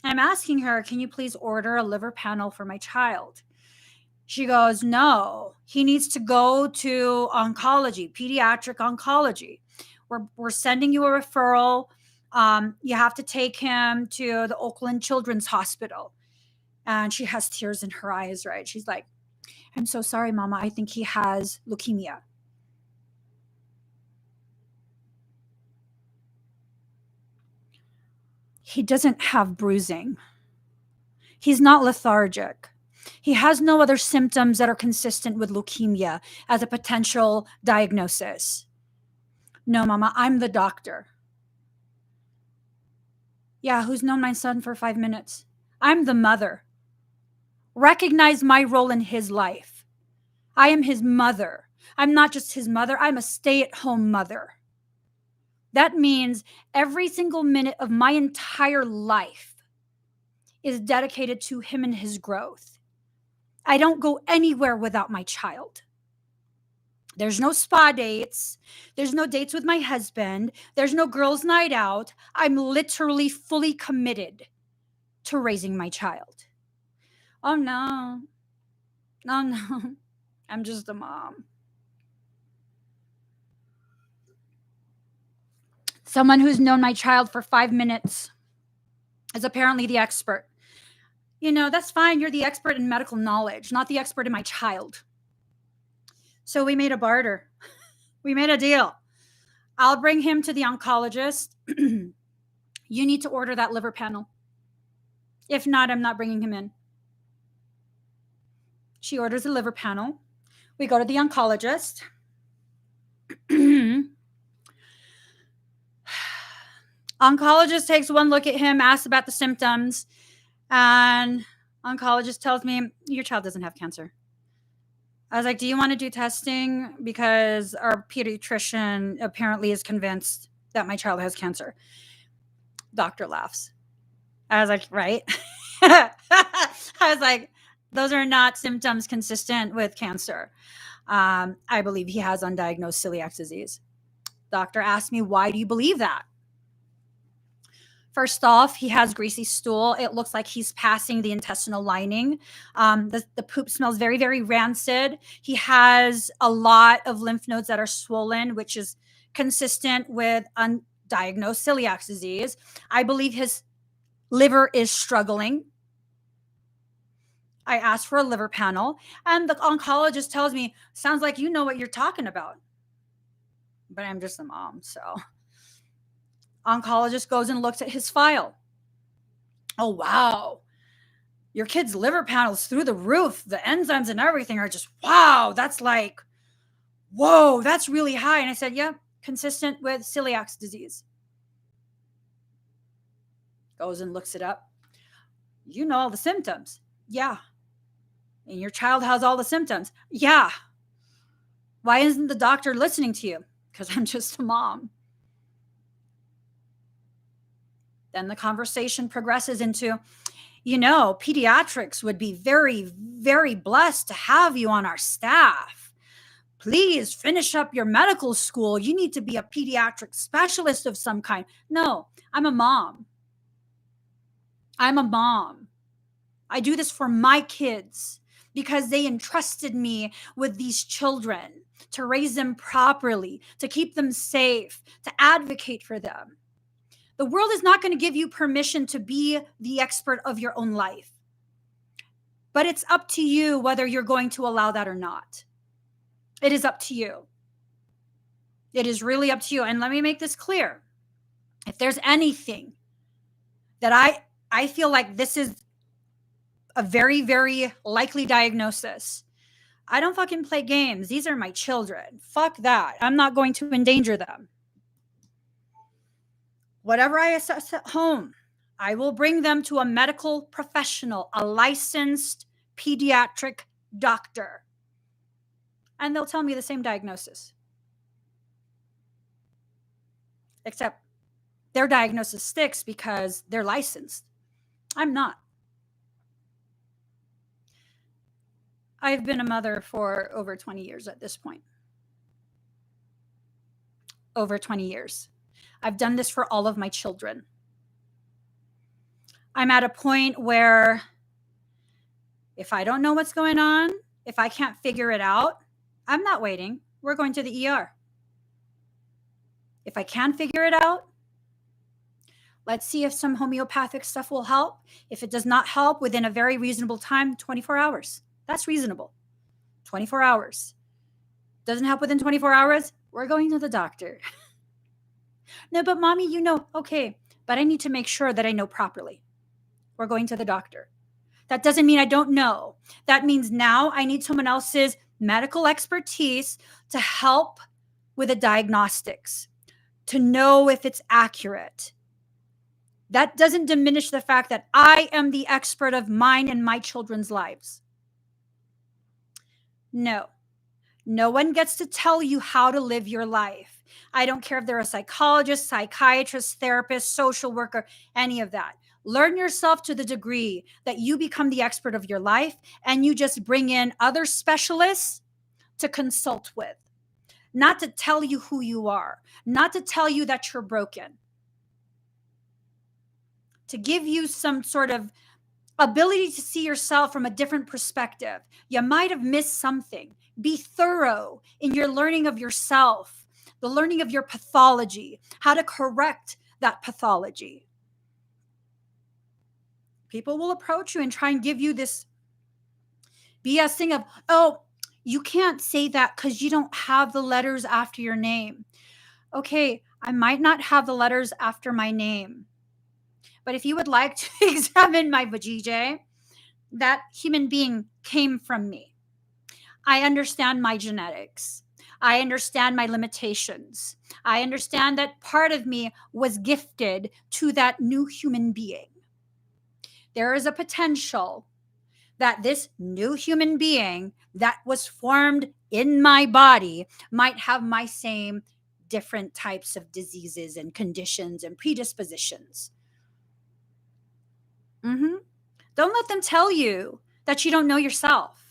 I'm asking her, can you please order a liver panel for my child? She goes, no, he needs to go to oncology, pediatric oncology. We're sending you a referral. You have to take him to the Oakland Children's Hospital. And she has tears in her eyes, right? She's like, I'm so sorry, Mama. I think he has leukemia. He doesn't have bruising. He's not lethargic. He has no other symptoms that are consistent with leukemia as a potential diagnosis. No, Mama, I'm the doctor. Yeah, who's known my son for 5 minutes? I'm the mother. Recognize my role in his life. I am his mother. I'm not just his mother, I'm a stay-at-home mother. That means every single minute of my entire life is dedicated to him and his growth. I don't go anywhere without my child. There's no spa dates. There's no dates with my husband. There's no girls' night out. I'm literally fully committed to raising my child. Oh, no. Oh, no. I'm just a mom. Someone who's known my child for 5 minutes is apparently the expert. You know, that's fine. You're the expert in medical knowledge, not the expert in my child. So we made a barter. We made a deal. I'll bring him to the oncologist. You need to order that liver panel. If not, I'm not bringing him in. She orders a liver panel. We go to the oncologist. Oncologist takes one look at him, asks about the symptoms, and oncologist tells me, your child doesn't have cancer. I was like, do you want to do testing? Because our pediatrician apparently is convinced that my child has cancer. Doctor laughs. I was like, right? I was like, those are not symptoms consistent with cancer. I believe he has undiagnosed celiac disease. Doctor asked me, why do you believe that? First off, he has greasy stool. It looks like he's passing the intestinal lining. The poop smells very, very rancid. He has a lot of lymph nodes that are swollen, which is consistent with undiagnosed celiac disease. I believe his liver is struggling. I asked for a liver panel, and the oncologist tells me, sounds like you know what you're talking about. But I'm just a mom, so... Oncologist goes and looks at his file. Oh, wow. Your kid's liver panel's through the roof. The enzymes and everything are just, wow, that's like, whoa, that's really high. And I said, yeah, consistent with celiac disease. Goes and looks it up. You know all the symptoms. Yeah. And your child has all the symptoms. Yeah. Why isn't the doctor listening to you? Because I'm just a mom. Then the conversation progresses into, you know, pediatrics would be very, very blessed to have you on our staff. Please finish up your medical school. You need to be a pediatric specialist of some kind. No, I'm a mom. I'm a mom. I do this for my kids because they entrusted me with these children to raise them properly, to keep them safe, to advocate for them. The world is not going to give you permission to be the expert of your own life. But it's up to you whether you're going to allow that or not. It is up to you. It is really up to you. And let me make this clear. If there's anything that I feel like this is a very, very likely diagnosis, I don't fucking play games. These are my children. Fuck that. I'm not going to endanger them. Whatever I assess at home, I will bring them to a medical professional, a licensed pediatric doctor, and they'll tell me the same diagnosis. Except their diagnosis sticks because they're licensed. I'm not. I've been a mother for over 20 years at this point. Over 20 years. I've done this for all of my children. I'm at a point where if I don't know what's going on, if I can't figure it out, I'm not waiting. We're going to the ER. If I can figure it out, let's see if some homeopathic stuff will help. If it does not help within a very reasonable time, 24 hours. That's reasonable. 24 hours. Doesn't help within 24 hours, we're going to the doctor. No, but mommy, you know, okay, but I need to make sure that I know properly. We're going to the doctor. That doesn't mean I don't know. That means now I need someone else's medical expertise to help with the diagnostics, to know if it's accurate. That doesn't diminish the fact that I am the expert of mine and my children's lives. No. No one gets to tell you how to live your life. I don't care if they're a psychologist, psychiatrist, therapist, social worker, any of that. Learn yourself to the degree that you become the expert of your life and you just bring in other specialists to consult with, not to tell you who you are, not to tell you that you're broken, to give you some sort of ability to see yourself from a different perspective. You might have missed something. Be thorough in your learning of yourself, the learning of your pathology, how to correct that pathology. People will approach you and try and give you this BS thing of, oh, you can't say that because you don't have the letters after your name. Okay, I might not have the letters after my name, but if you would like to examine my vajayjay, that human being came from me. I understand my genetics. I understand my limitations. I understand that part of me was gifted to that new human being. There is a potential that this new human being that was formed in my body might have my same different types of diseases and conditions and predispositions. Don't let them tell you that you don't know yourself.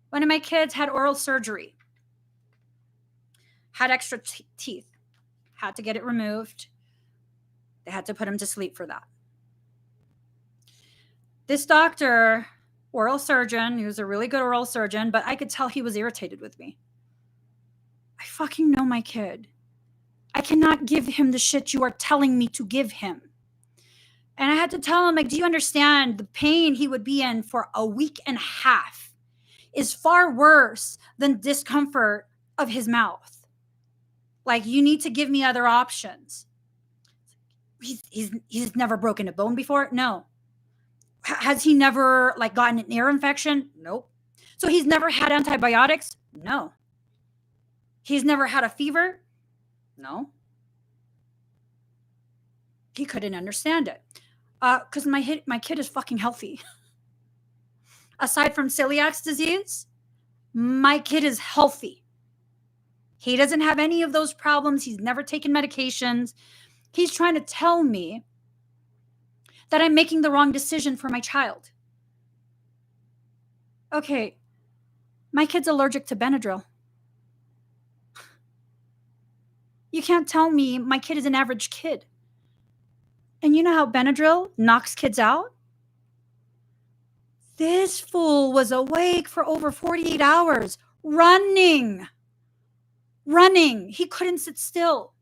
One of my kids had oral surgery, had extra teeth, had to get it removed. They had to put him to sleep for that. This doctor, oral surgeon, he was a really good oral surgeon, but I could tell he was irritated with me. I fucking know my kid. I cannot give him the shit you are telling me to give him. And I had to tell him, like, do you understand the pain he would be in for a week and a half is far worse than discomfort of his mouth. Like, you need to give me other options. He's never broken a bone before? No. Has he never like gotten an ear infection? Nope. So he's never had antibiotics? No. He's never had a fever? No. He couldn't understand it. Because my kid is fucking healthy. Aside from celiac disease, my kid is healthy. He doesn't have any of those problems. He's never taken medications. He's trying to tell me that I'm making the wrong decision for my child. Okay, my kid's allergic to Benadryl. You can't tell me my kid is an average kid. And you know how Benadryl knocks kids out? This fool was awake for over 48 hours, running. He couldn't sit still.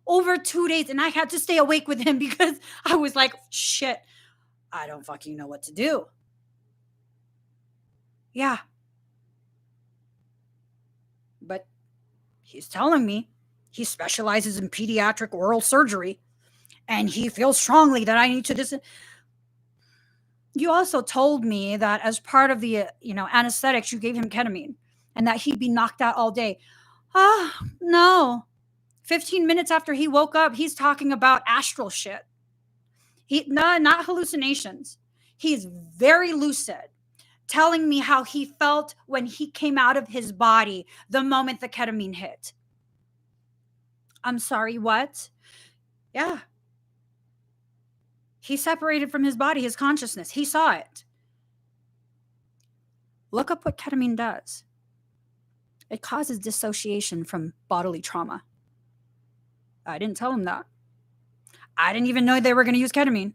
Over 2 days. And I had to stay awake with him because I was like, shit, I don't fucking know what to do. Yeah. But he's telling me he specializes in pediatric oral surgery and he feels strongly that I need to this. You also told me that as part of the, anesthetics, you gave him ketamine and that he'd be knocked out all day. No. 15 minutes after he woke up, he's talking about astral shit. No, not hallucinations. He's very lucid, telling me how he felt when he came out of his body the moment the ketamine hit. I'm sorry, what? Yeah. He separated from his body, his consciousness. He saw it. Look up what ketamine does. It causes dissociation from bodily trauma. I didn't tell him that. I didn't even know they were going to use ketamine.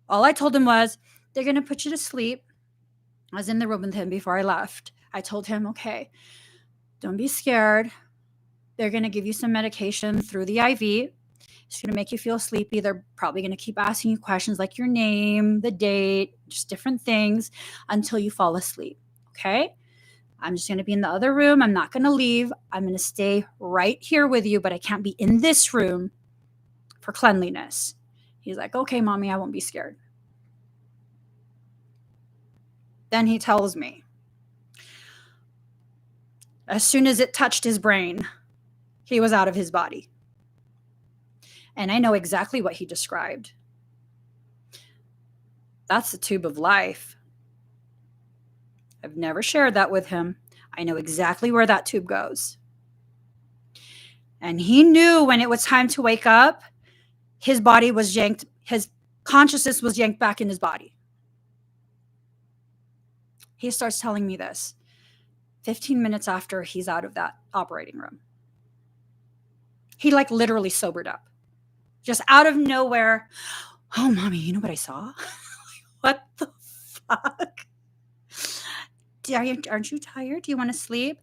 All I told him was, they're going to put you to sleep. I was in the room with him before I left. I told him, okay, don't be scared. They're going to give you some medication through the IV. It's going to make you feel sleepy. They're probably going to keep asking you questions like your name, the date, just different things until you fall asleep. Okay? I'm just going to be in the other room. I'm not going to leave. I'm going to stay right here with you, but I can't be in this room for cleanliness. He's like, okay, mommy, I won't be scared. Then he tells me, as soon as it touched his brain, he was out of his body. And I know exactly what he described. That's the tube of life. I've never shared that with him. I know exactly where that tube goes. And he knew when it was time to wake up, his body was yanked, his consciousness was yanked back in his body. He starts telling me this 15 minutes after he's out of that operating room. He like literally sobered up. Just out of nowhere. Oh, mommy, you know what I saw? What the fuck? Aren't you tired? Do you want to sleep?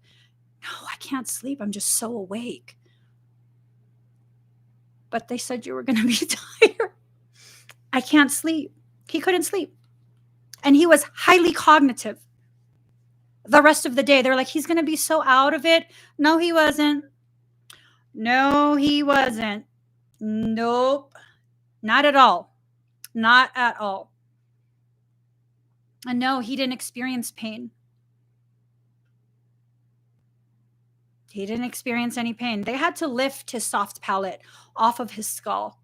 No, I can't sleep. I'm just so awake. But they said you were going to be tired. I can't sleep. He couldn't sleep. And he was highly cognitive the rest of the day. They're like, he's going to be so out of it. No, he wasn't. Nope. Not at all. Not at all. And no, he didn't experience pain. He didn't experience any pain. They had to lift his soft palate off of his skull.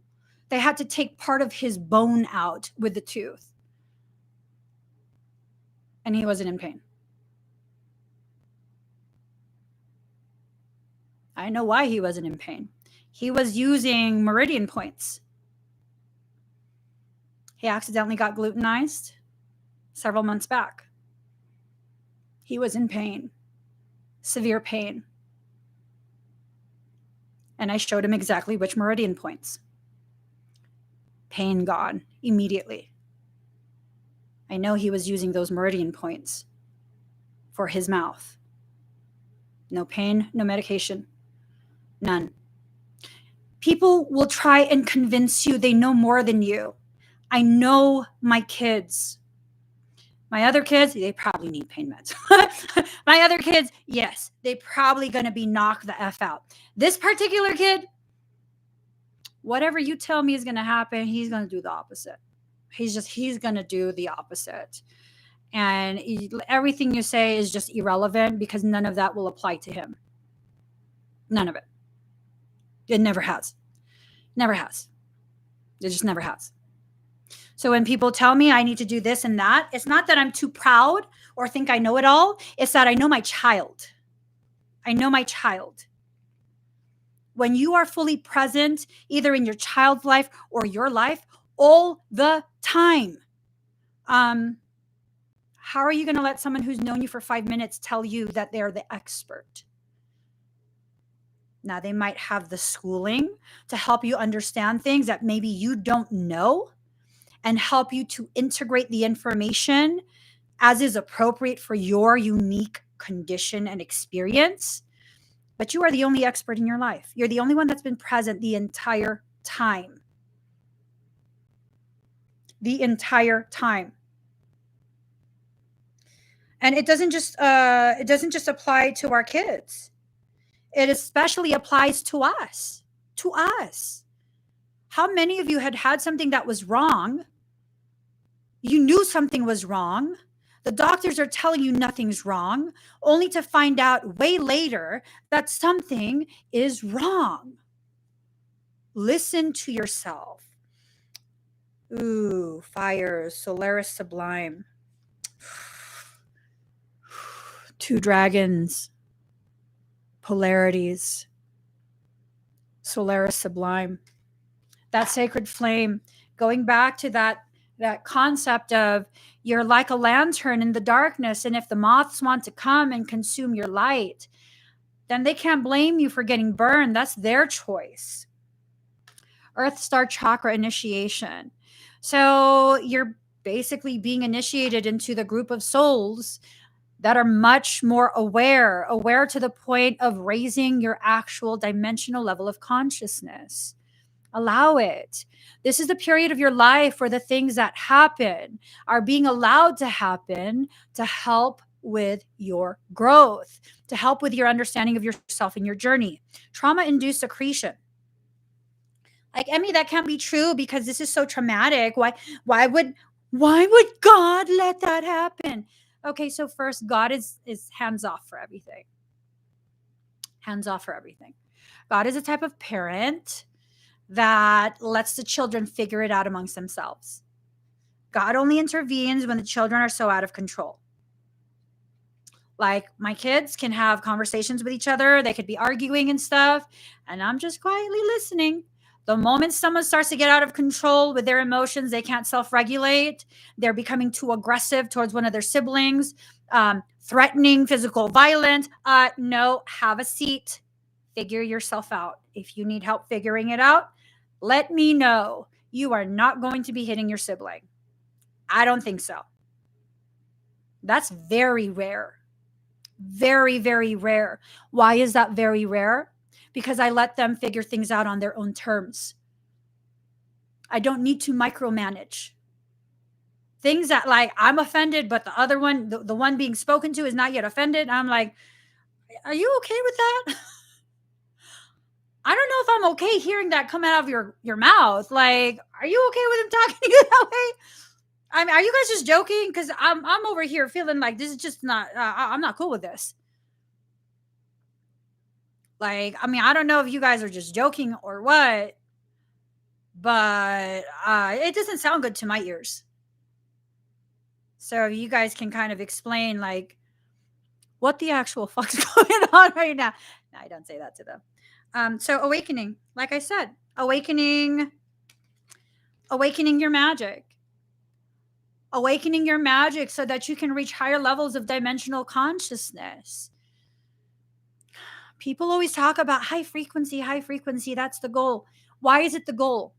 They had to take part of his bone out with the tooth. And he wasn't in pain. I know why he wasn't in pain. He was using meridian points. He accidentally got glutenized several months back. He was in pain, severe pain. And I showed him exactly which meridian points. Pain gone immediately. I know he was using those meridian points for his mouth. No pain, no medication, none. People will try and convince you they know more than you. I know my kids. My other kids, they probably need pain meds. My other kids, yes, they probably going to be knocked the F out. This particular kid, whatever you tell me is going to happen, he's going to do the opposite. He's going to do the opposite. And everything you say is just irrelevant because none of that will apply to him. None of it. It never has. Never has. It just never has. So when people tell me I need to do this and that, it's not that I'm too proud or think I know it all. It's that I know my child. I know my child. When you are fully present, either in your child's life or your life, all the time, how are you going to let someone who's known you for 5 minutes tell you that they're the expert? Now, they might have the schooling to help you understand things that maybe you don't know and help you to integrate the information as is appropriate for your unique condition and experience. But you are the only expert in your life. You're the only one that's been present the entire time. The entire time. And it doesn't just apply to our kids. It especially applies to us. To us. How many of you had something that was wrong? You knew something was wrong. The doctors are telling you nothing's wrong, only to find out way later that something is wrong. Listen to yourself. Ooh, fires, Solaris Sublime. 2 dragons. Polarities. Solaris Sublime. That sacred flame. Going back to that concept of you're like a lantern in the darkness, and if the moths want to come and consume your light, then they can't blame you for getting burned. That's their choice. Earth Star Chakra initiation. So you're basically being initiated into the group of souls that are much more aware to the point of raising your actual dimensional level of consciousness. Allow it. This is the period of your life where the things that happen are being allowed to happen to help with your growth, to help with your understanding of yourself and your journey. Trauma-induced secretion. Like, Emmie, that can't be true because this is so traumatic. Why would God let that happen? Okay, so first, God is hands off for everything. Hands off for everything. God is a type of parent that lets the children figure it out amongst themselves. God only intervenes when the children are so out of control. Like, my kids can have conversations with each other. They could be arguing and stuff, and I'm just quietly listening. The moment someone starts to get out of control with their emotions, they can't self-regulate. They're becoming too aggressive towards one of their siblings, threatening physical violence. No, have a seat. Figure yourself out. If you need help figuring it out, let me know. You are not going to be hitting your sibling. I don't think so. That's very rare. Very, very rare. Why is that very rare? Because I let them figure things out on their own terms. I don't need to micromanage. Things that, like, I'm offended, but the other one, the one being spoken to, is not yet offended. I'm like, are you okay with that? I don't know if I'm okay hearing that come out of your mouth. Like, are you okay with him talking to you that way? I mean, are you guys just joking? Because I'm over here feeling like this is just not. I'm not cool with this. Like, I mean, I don't know if you guys are just joking or what, but it doesn't sound good to my ears. So you guys can kind of explain, like, what the actual fuck's going on right now. No, I don't say that to them. So awakening, like I said, awakening your magic. Awakening your magic so that you can reach higher levels of dimensional consciousness. People always talk about high frequency. That's the goal. Why is it the goal?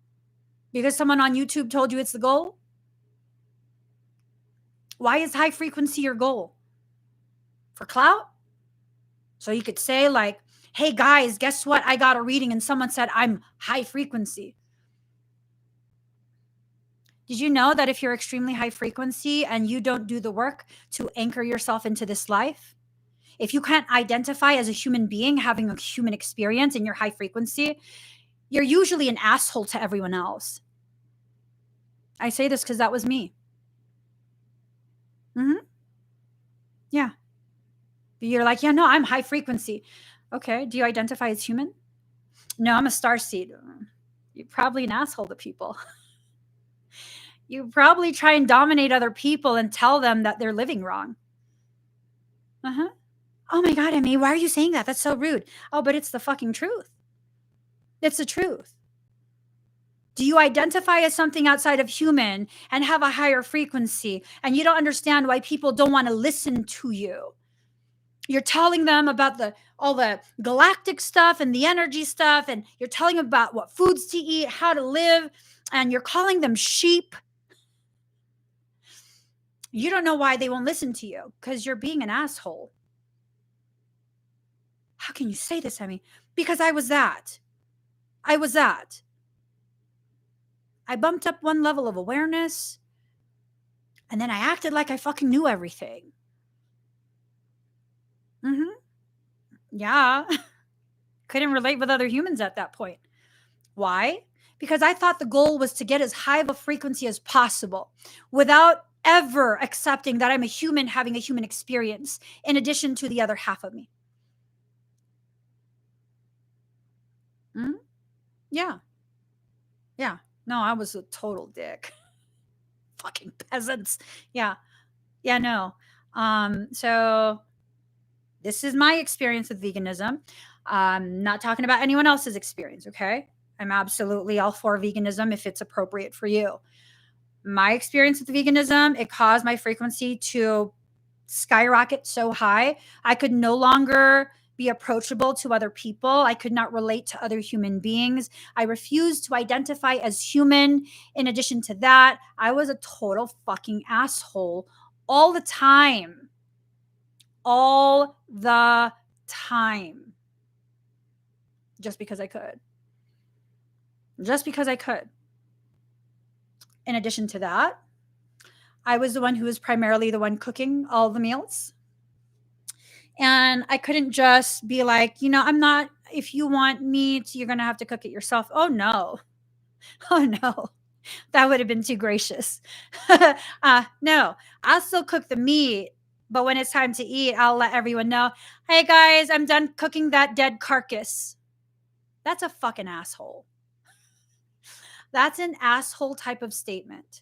Because someone on YouTube told you it's the goal? Why is high frequency your goal? For clout? So you could say, like, hey guys, guess what? I got a reading and someone said I'm high frequency. Did you know that if you're extremely high frequency and you don't do the work to anchor yourself into this life, if you can't identify as a human being having a human experience in your high frequency, you're usually an asshole to everyone else. I say this because that was me. Yeah. You're like, yeah, no, I'm high frequency. Okay. Do you identify as human? No, I'm a starseed. You're probably an asshole to people. You probably try and dominate other people and tell them that they're living wrong. Oh my God, Emmie, why are you saying that? That's so rude. Oh, but it's the fucking truth. It's the truth. Do you identify as something outside of human and have a higher frequency, and you don't understand why people don't want to listen to you? You're telling them about all the galactic stuff and the energy stuff, and you're telling them about what foods to eat, how to live, and you're calling them sheep. You don't know why they won't listen to you, because you're being an asshole. How can you say this, Emmie? Because I was that. I was that. I bumped up one level of awareness, and then I acted like I fucking knew everything. Yeah. Couldn't relate with other humans at that point. Why? Because I thought the goal was to get as high of a frequency as possible without ever accepting that I'm a human having a human experience in addition to the other half of me. Mhm. Yeah. Yeah. No, I was a total dick. Fucking peasants. Yeah. Yeah, no. So this is my experience with veganism. I'm not talking about anyone else's experience, okay? I'm absolutely all for veganism if it's appropriate for you. My experience with veganism, it caused my frequency to skyrocket so high. I could no longer be approachable to other people. I could not relate to other human beings. I refused to identify as human. In addition to that, I was a total fucking asshole all the time. All the time. Just because I could. Just because I could. In addition to that, I was the one who was primarily the one cooking all the meals. And I couldn't just be like, I'm not, if you want meat, you're going to have to cook it yourself. Oh, no. Oh, no. That would have been too gracious. No, I'll still cook the meat. But when it's time to eat, I'll let everyone know, hey, guys, I'm done cooking that dead carcass. That's a fucking asshole. That's an asshole type of statement.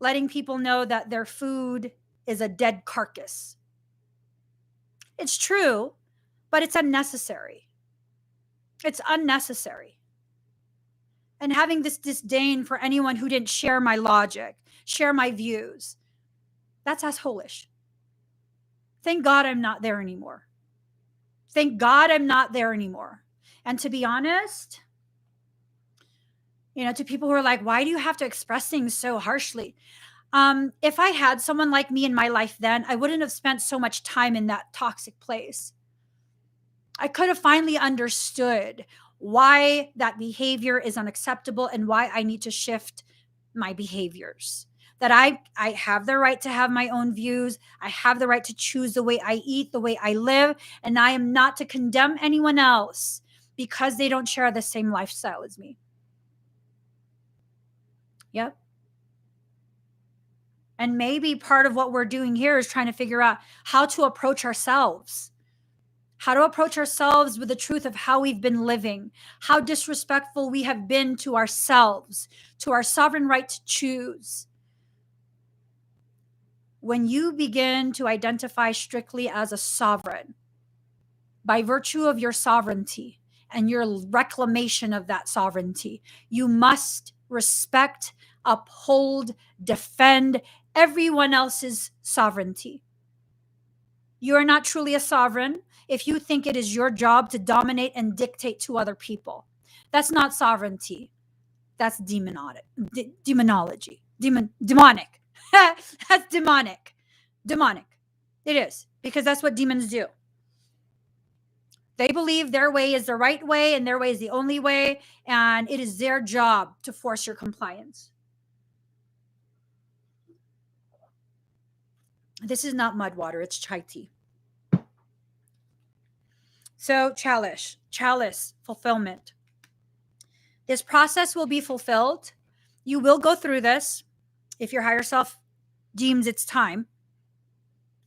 Letting people know that their food is a dead carcass. It's true, but it's unnecessary. It's unnecessary. And having this disdain for anyone who didn't share my logic, share my views, that's assholish. Thank God I'm not there anymore. Thank God I'm not there anymore. And to be honest, to people who are like, why do you have to express things so harshly? If I had someone like me in my life then, I wouldn't have spent so much time in that toxic place. I could have finally understood why that behavior is unacceptable and why I need to shift my behaviors. That I have the right to have my own views. I have the right to choose the way I eat, the way I live, and I am not to condemn anyone else because they don't share the same lifestyle as me. Yep. And maybe part of what we're doing here is trying to figure out how to approach ourselves. How to approach ourselves with the truth of how we've been living, how disrespectful we have been to ourselves, to our sovereign right to choose. When you begin to identify strictly as a sovereign, by virtue of your sovereignty and your reclamation of that sovereignty, you must respect, uphold, defend everyone else's sovereignty. You are not truly a sovereign if you think it is your job to dominate and dictate to other people. That's not sovereignty. That's demonology. Demonic. That's demonic. Demonic. It is, because that's what demons do. They believe their way is the right way and their way is the only way, and it is their job to force your compliance. This is not mud water, it's chai tea. So, chalice, fulfillment. This process will be fulfilled. You will go through this if your higher self deems it's time.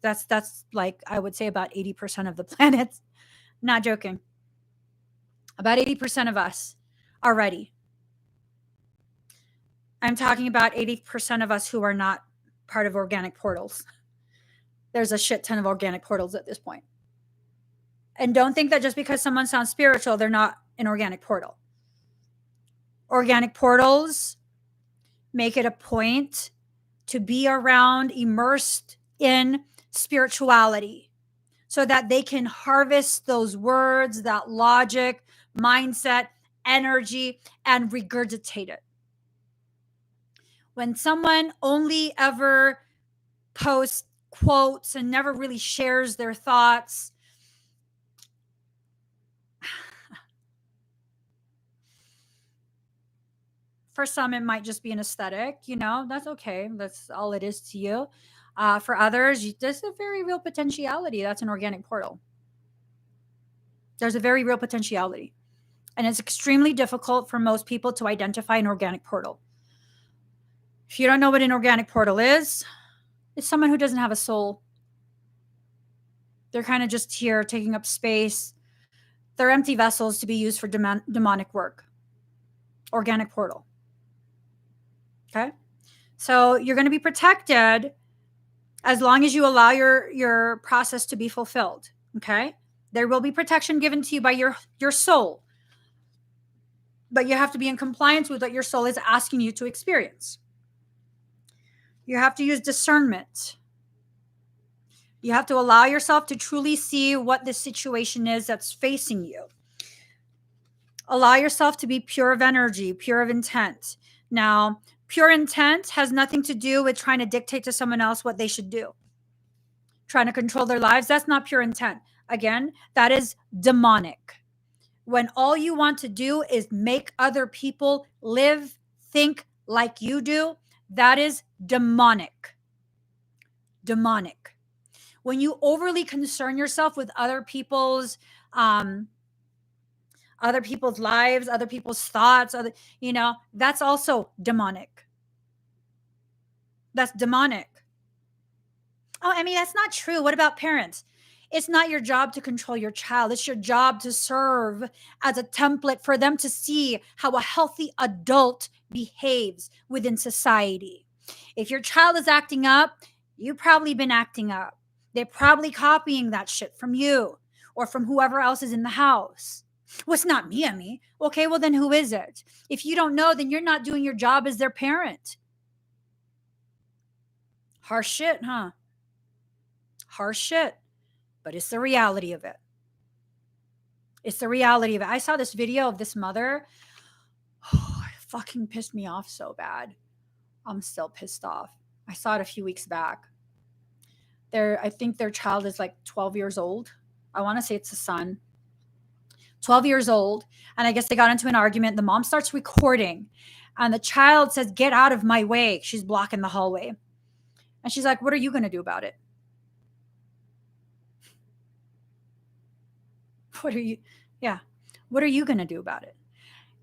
That's like, I would say, about 80% of the planet. Not joking. About 80% of us are ready. I'm talking about 80% of us who are not part of organic portals. There's a shit ton of organic portals at this point. And don't think that just because someone sounds spiritual, they're not an organic portal. Organic portals make it a point to be around, immersed in spirituality so that they can harvest those words, that logic, mindset, energy, and regurgitate it. When someone only ever posts quotes and never really shares their thoughts, for some, it might just be an aesthetic, that's okay. That's all it is to you. For others, there's a very real potentiality. That's an organic portal. There's a very real potentiality. And it's extremely difficult for most people to identify an organic portal. If you don't know what an organic portal is, it's someone who doesn't have a soul. They're kind of just here taking up space. They're empty vessels to be used for demonic work. Organic portal. Okay? So you're going to be protected as long as you allow your process to be fulfilled. Okay? There will be protection given to you by your soul. But you have to be in compliance with what your soul is asking you to experience. You have to use discernment. You have to allow yourself to truly see what the situation is that's facing you. Allow yourself to be pure of energy, pure of intent. Now, pure intent has nothing to do with trying to dictate to someone else what they should do. Trying to control their lives, that's not pure intent. Again, that is demonic. When all you want to do is make other people live, think like you do, that is demonic. Demonic. When you overly concern yourself with other people's lives, other people's thoughts, that's also demonic. That's demonic. Oh, Emmie, that's not true. What about parents? It's not your job to control your child. It's your job to serve as a template for them to see how a healthy adult behaves within society. If your child is acting up, you've probably been acting up. They're probably copying that shit from you or from whoever else is in the house. Well, it's not me, Emmie. Okay, well, then who is it? If you don't know, then you're not doing your job as their parent. Harsh shit, huh? Harsh shit. But it's the reality of it. It's the reality of it. I saw this video of this mother. Oh, it fucking pissed me off so bad. I'm still pissed off. I saw it a few weeks back. I think their child is like 12 years old. I want to say it's a son. 12 years old. And I guess they got into an argument. The mom starts recording. And the child says, "Get out of my way." She's blocking the hallway. And she's like, "What are you going to do about it?" What are you going to do about it?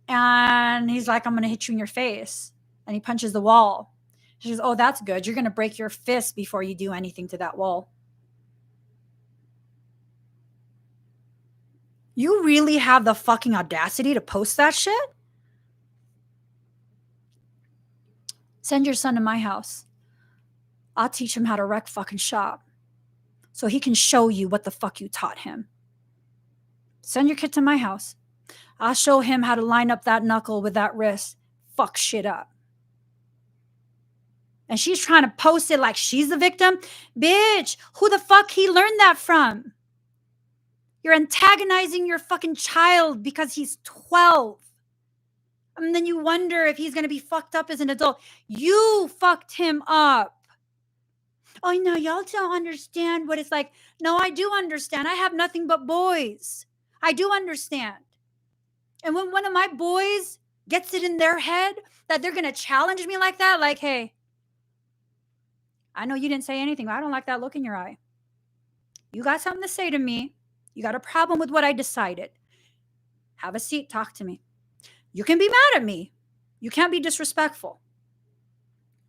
And he's like, "I'm going to hit you in your face." And he punches the wall. She goes, "Oh, that's good. You're going to break your fist before you do anything to that wall." You really have the fucking audacity to post that shit? Send your son to my house. I'll teach him how to wreck fucking shop so he can show you what the fuck you taught him. Send your kid to my house. I'll show him how to line up that knuckle with that wrist. Fuck shit up. And she's trying to post it like she's the victim. Bitch, who the fuck he learned that from? You're antagonizing your fucking child because he's 12. And then you wonder if he's going to be fucked up as an adult. You fucked him up. Oh, no, y'all don't understand what it's like. No, I do understand. I have nothing but boys. I do understand. And when one of my boys gets it in their head that they're going to challenge me like that, like, "Hey, I know you didn't say anything, but I don't like that look in your eye. You got something to say to me. You got a problem with what I decided. Have a seat. Talk to me. You can be mad at me. You can't be disrespectful.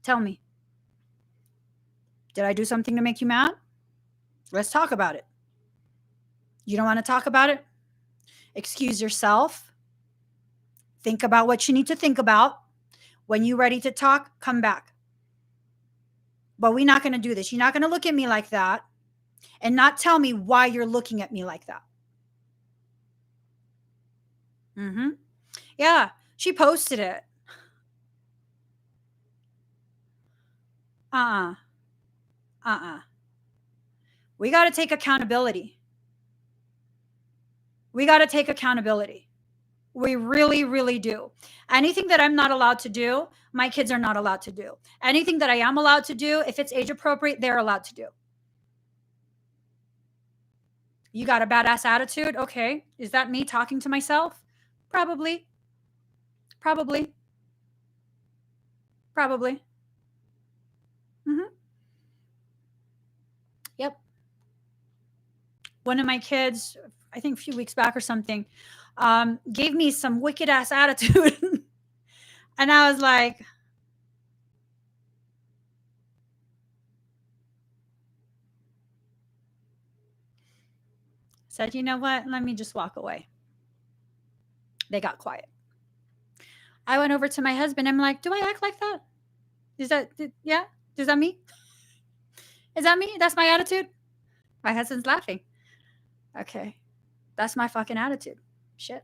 Tell me. Did I do something to make you mad? Let's talk about it. You don't want to talk about it? Excuse yourself. Think about what you need to think about. When you're ready to talk, come back. But we're not going to do this. You're not going to look at me like that and not tell me why you're looking at me like that." Yeah, she posted it. Uh-uh. We got to take accountability. We got to take accountability. We really, really do. Anything that I'm not allowed to do, my kids are not allowed to do. Anything that I am allowed to do, if it's age appropriate, they're allowed to do. You got a badass attitude? Okay. Is that me talking to myself? Probably. Probably. Probably. Mm-hmm. Yep. One of my kids, I think a few weeks back or something, gave me some wicked ass attitude. And I was like, said, you know what? Let me just walk away. They got quiet. I went over to my husband. I'm like, do I act like that? Yeah? Is that me? Is that me? That's my attitude? My husband's laughing. Okay. That's my fucking attitude. Shit.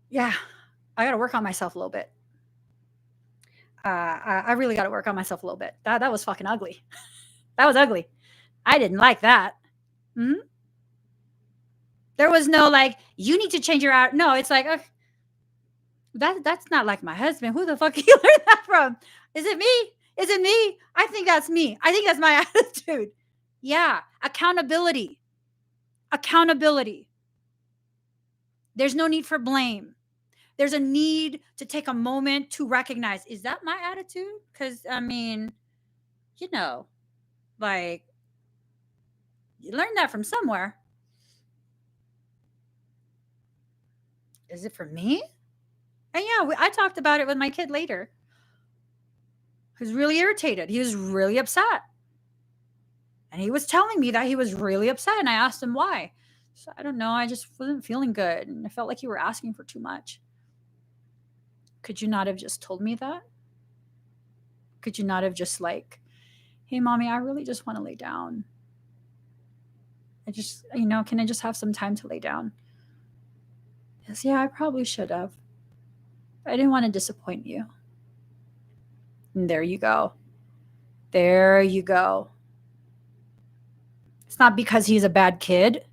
Yeah. I got to work on myself a little bit. I really got to work on myself a little bit. That was fucking ugly. That was ugly. I didn't like that. Mm-hmm. There was no like, you need to change your attitude. No, it's like, that's not like my husband. Who the fuck you learn that from? Is it me? Is it me? I think that's me. I think that's my attitude. Yeah. Accountability. Accountability. There's no need for blame. There's a need to take a moment to recognize, is that my attitude? Because, I mean, you know, like, you learned that from somewhere. Is it for me? And yeah, I talked about it with my kid later. He was really irritated. He was really upset. And he was telling me that he was really upset. And I asked him why. So I don't know. I just wasn't feeling good. And I felt like you were asking for too much. Could you not have just told me that? Could you not have just like, hey, mommy, I really just want to lay down. I just, can I just have some time to lay down? Yes, yeah, I probably should have. I didn't want to disappoint you. And there you go. There you go. It's not because he's a bad kid.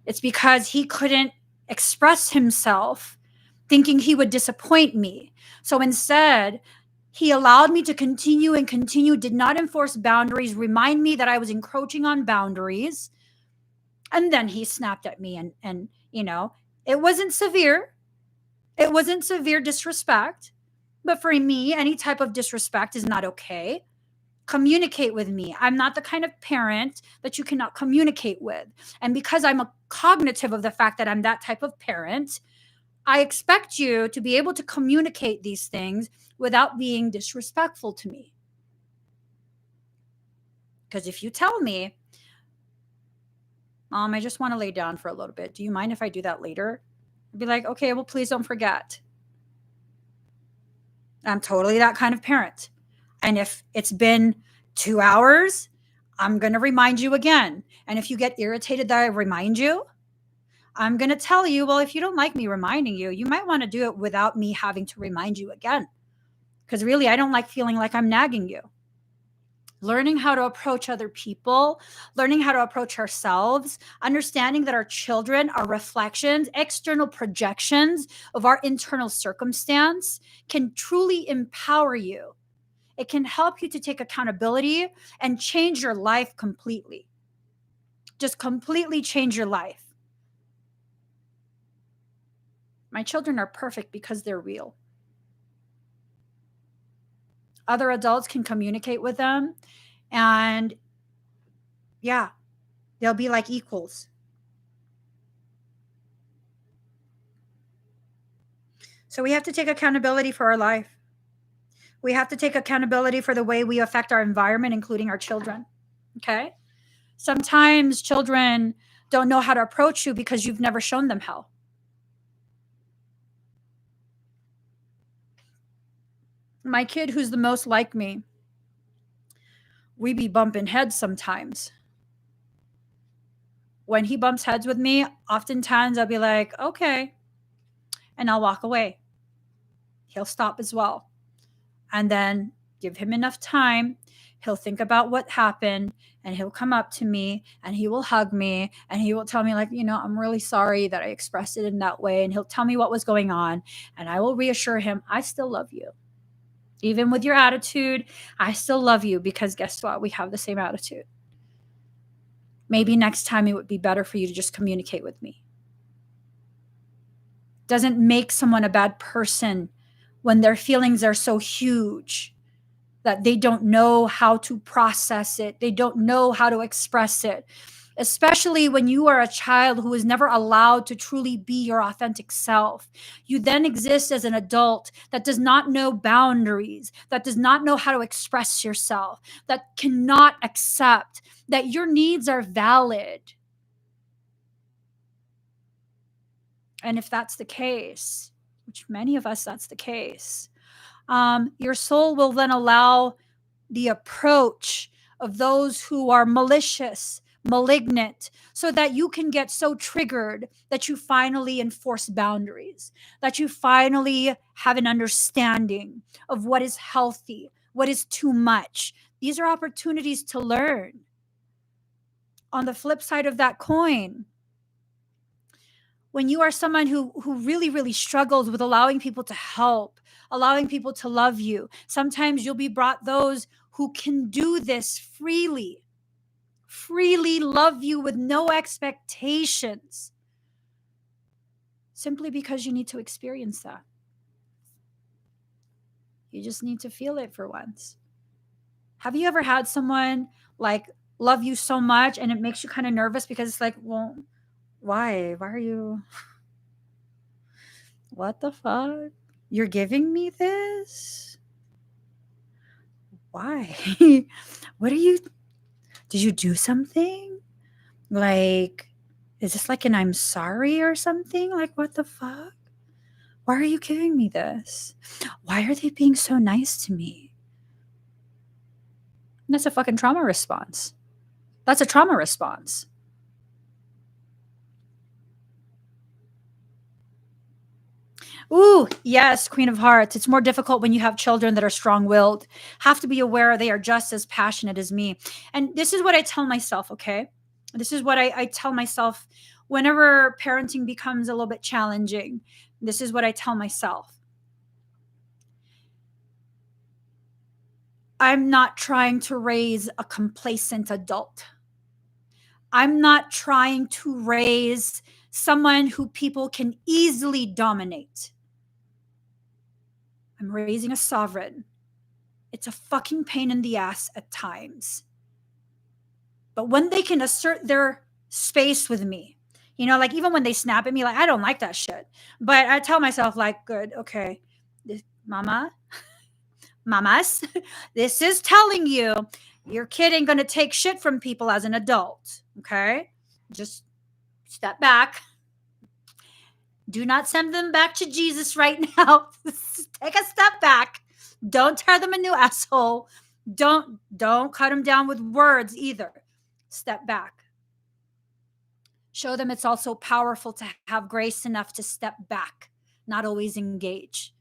It's because he couldn't express himself thinking he would disappoint me. So instead, he allowed me to continue and continue, did not enforce boundaries, remind me that I was encroaching on boundaries. And then he snapped at me and it wasn't severe. It wasn't severe disrespect. But for me, any type of disrespect is not okay. Communicate with me. I'm not the kind of parent that you cannot communicate with. And because I'm cognitive of the fact that I'm that type of parent, I expect you to be able to communicate these things without being disrespectful to me. Because if you tell me, Mom, I just want to lay down for a little bit. Do you mind if I do that later? I'd be like, okay, well, please don't forget. I'm totally that kind of parent. And if it's been 2 hours, I'm going to remind you again. And if you get irritated that I remind you, I'm going to tell you, well, if you don't like me reminding you, you might want to do it without me having to remind you again. Because really, I don't like feeling like I'm nagging you. Learning how to approach other people, learning how to approach ourselves, understanding that our children are reflections, external projections of our internal circumstance can truly empower you. It can help you to take accountability and change your life completely. Just completely change your life. My children are perfect because they're real. Other adults can communicate with them, and yeah, they'll be like equals. So we have to take accountability for our life. We have to take accountability for the way we affect our environment, including our children. Okay? Sometimes children don't know how to approach you because you've never shown them how. My kid, who's the most like me, we be bumping heads sometimes. When he bumps heads with me, oftentimes I'll be like, okay, and I'll walk away. He'll stop as well. And then give him enough time. He'll think about what happened and he'll come up to me and he will hug me and he will tell me, like, I'm really sorry that I expressed it in that way. And he'll tell me what was going on. And I will reassure him, I still love you. Even with your attitude, I still love you, because guess what? We have the same attitude. Maybe next time it would be better for you to just communicate with me. Doesn't make someone a bad person when their feelings are so huge that they don't know how to process it. They don't know how to express it. Especially when you are a child who is never allowed to truly be your authentic self. You then exist as an adult that does not know boundaries, that does not know how to express yourself, that cannot accept that your needs are valid. And if that's the case, which many of us, that's the case, your soul will then allow the approach of those who are malicious, malignant, so that you can get so triggered that you finally enforce boundaries, that you finally have an understanding of what is healthy, what is too much. These are opportunities to learn. On the flip side of that coin, when you are someone who really, really struggles with allowing people to help, allowing people to love you, sometimes you'll be brought those who can do this freely love you with no expectations, simply because you need to experience that. You just need to feel it for once. Have you ever had someone like love you so much and it makes you kind of nervous, because it's like, well, why are you, what the fuck? You're giving me this? Why? What are you, did you do something? Like, is this like an I'm sorry or something? Like, what the fuck? Why are you giving me this? Why are they being so nice to me? And that's a fucking trauma response. That's a trauma response. Ooh, yes, Queen of Hearts. It's more difficult when you have children that are strong-willed. Have to be aware they are just as passionate as me. And this is what I tell myself, okay? This is what I tell myself whenever parenting becomes a little bit challenging. This is what I tell myself. I'm not trying to raise a complacent adult. I'm not trying to raise someone who people can easily dominate. I'm raising a sovereign. It's a fucking pain in the ass at times. But when they can assert their space with me, like even when they snap at me, like, I don't like that shit. But I tell myself, like, good, okay, mamas, this is telling you your kid ain't going to take shit from people as an adult. Okay? Just step back. Do not send them back to Jesus right now. Take a step back. Don't tear them a new asshole. Don't cut them down with words either. Step back. Show them it's also powerful to have grace enough to step back, not always engage.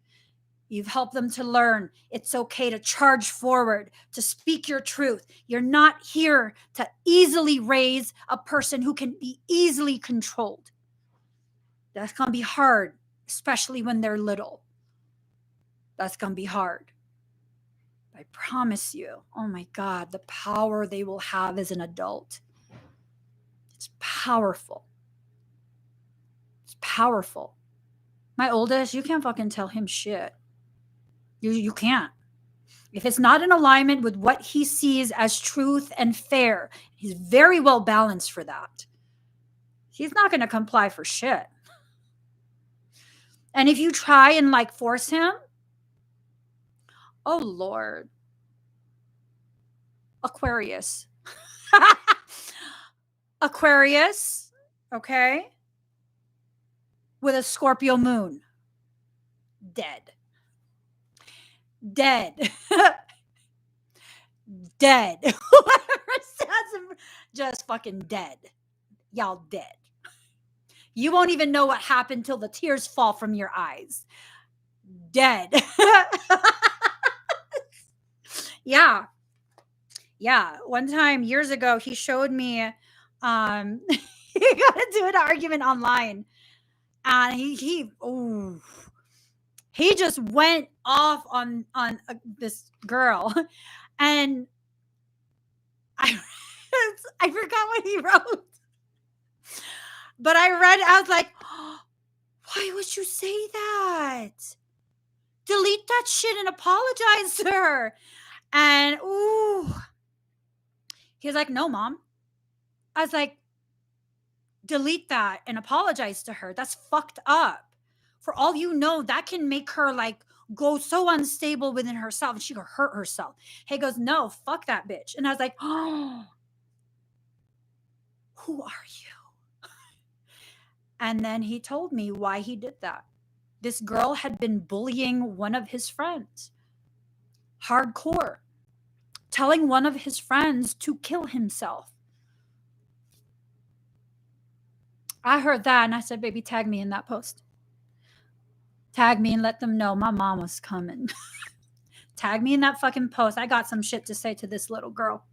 You've helped them to learn it's okay to charge forward, to speak your truth. You're not here to easily raise a person who can be easily controlled. That's going to be hard, especially when they're little. That's going to be hard. I promise you, oh my God, the power they will have as an adult. It's powerful. It's powerful. My oldest, you can't fucking tell him shit. You can't. If it's not in alignment with what he sees as truth and fair, he's very well balanced for that. He's not going to comply for shit. And if you try and like force him, oh Lord. Aquarius. Aquarius, okay? With a Scorpio moon. Dead. Dead. Just fucking dead. Y'all dead. You won't even know what happened till the tears fall from your eyes. Dead. Yeah. Yeah, one time years ago, he showed me, he got into an argument online, and he just went off on this girl, and I I forgot what he wrote, but I read. I was like, oh, why would you say that? Delete that shit and apologize to her. And he was like, no, mom. I was like, delete that and apologize to her. That's fucked up. For all you know, that can make her like go so unstable within herself and she could hurt herself. He goes, no, fuck that bitch. And I was like, oh, who are you? And then he told me why he did that. This girl had been bullying one of his friends, hardcore, telling one of his friends to kill himself. I heard that and I said, baby, tag me in that post. Tag me and let them know my mom was coming. Tag me in that fucking post. I got some shit to say to this little girl.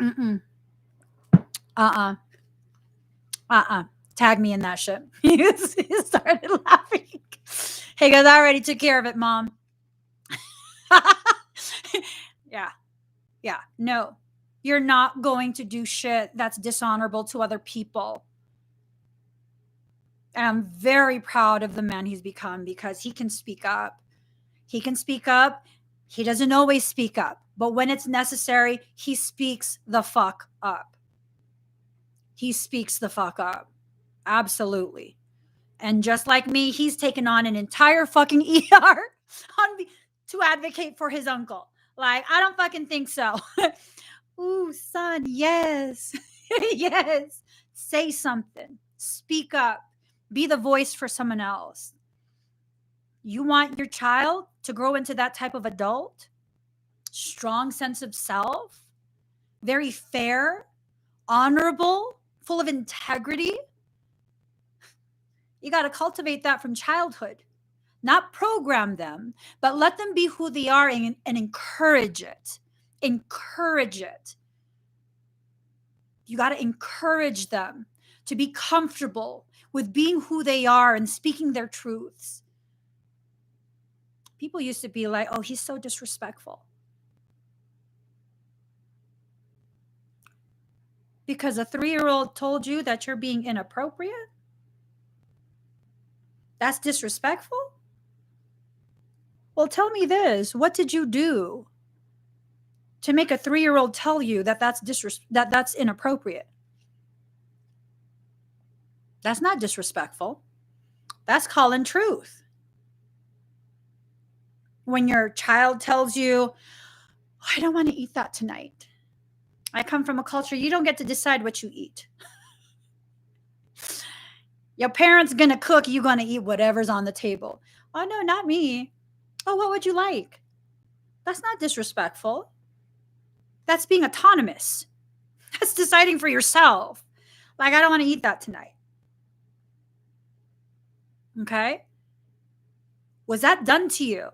Mm-mm. Tag me in that shit. He started laughing. He goes, I already took care of it, mom. Yeah. No, you're not going to do shit that's dishonorable to other people. And I'm very proud of the man he's become because he can speak up. He can speak up. He doesn't always speak up, but when it's necessary, he speaks the fuck up. He speaks the fuck up. Absolutely. And just like me, he's taken on an entire fucking ER to advocate for his uncle. Like, I don't fucking think so. Ooh, son, yes. Yes. Say something. Speak up. Be the voice for someone else. You want your child to grow into that type of adult? Strong sense of self, very fair, honorable, full of integrity. You got to cultivate that from childhood, not program them, but let them be who they are and encourage it. Encourage it. You got to encourage them to be comfortable with being who they are and speaking their truths. People used to be like, oh, he's so disrespectful. Because a 3-year-old told you that you're being inappropriate? That's disrespectful? Well, tell me this. What did you do to make a 3-year-old tell you that that's inappropriate? That's not disrespectful. That's calling truth. When your child tells you, I don't want to eat that tonight. I come from a culture, you don't get to decide what you eat. Your parents going to cook, you're going to eat whatever's on the table. Oh, no, not me. Oh, what would you like? That's not disrespectful. That's being autonomous. That's deciding for yourself. Like, I don't want to eat that tonight. Okay? Was that done to you?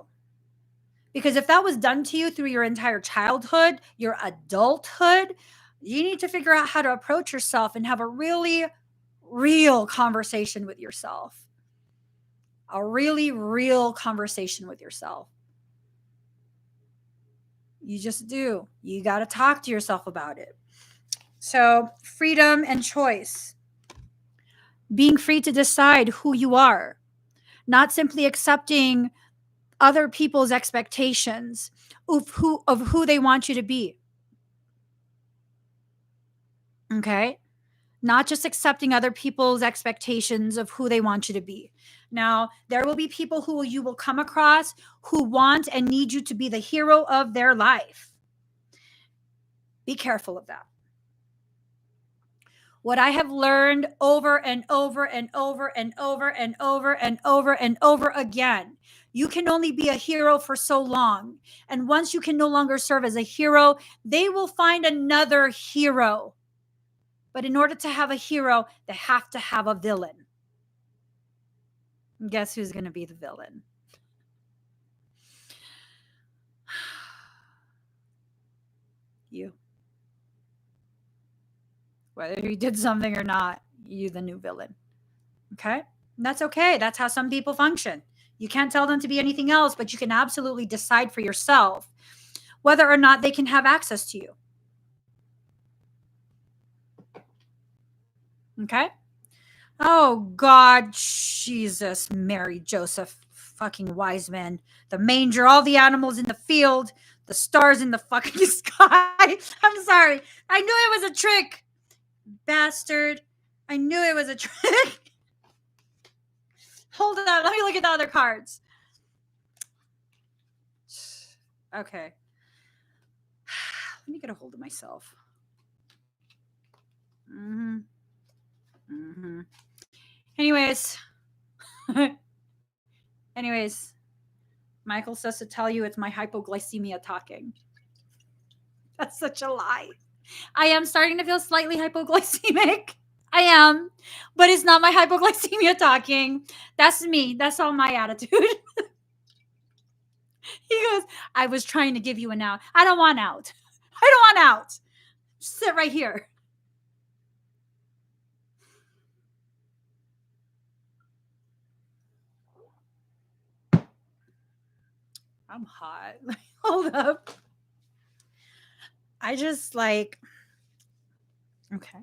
Because if that was done to you through your entire childhood, your adulthood, you need to figure out how to approach yourself and have a really real conversation with yourself. A really real conversation with yourself. You just do. You got to talk to yourself about it. So, freedom and choice. Being free to decide who you are, not simply accepting other people's expectations of who they want you to be. Okay? Not just accepting other people's expectations of who they want you to be. Now, there will be people who you will come across who want and need you to be the hero of their life. Be careful of that. What I have learned over and over and over and over and over and over and over again, you can only be a hero for so long. And once you can no longer serve as a hero, they will find another hero. But in order to have a hero, they have to have a villain. And guess who's going to be the villain? You. Whether you did something or not, you the new villain. Okay? And that's okay. That's how some people function. You can't tell them to be anything else, but you can absolutely decide for yourself whether or not they can have access to you. Okay? Oh, God, Jesus, Mary, Joseph, fucking wise men, the manger, all the animals in the field, the stars in the fucking sky. I'm sorry. I knew it was a trick. Bastard. I knew it was a trick. Hold on. Let me look at the other cards. Okay. Let me get a hold of myself. Anyways. Michael says to tell you it's my hypoglycemia talking. That's such a lie. I am starting to feel slightly hypoglycemic. I am. But it's not my hypoglycemia talking. That's me. That's all my attitude. He goes, I was trying to give you an out. I don't want out. I don't want out. Just sit right here. I'm hot. Hold up. I just like, okay.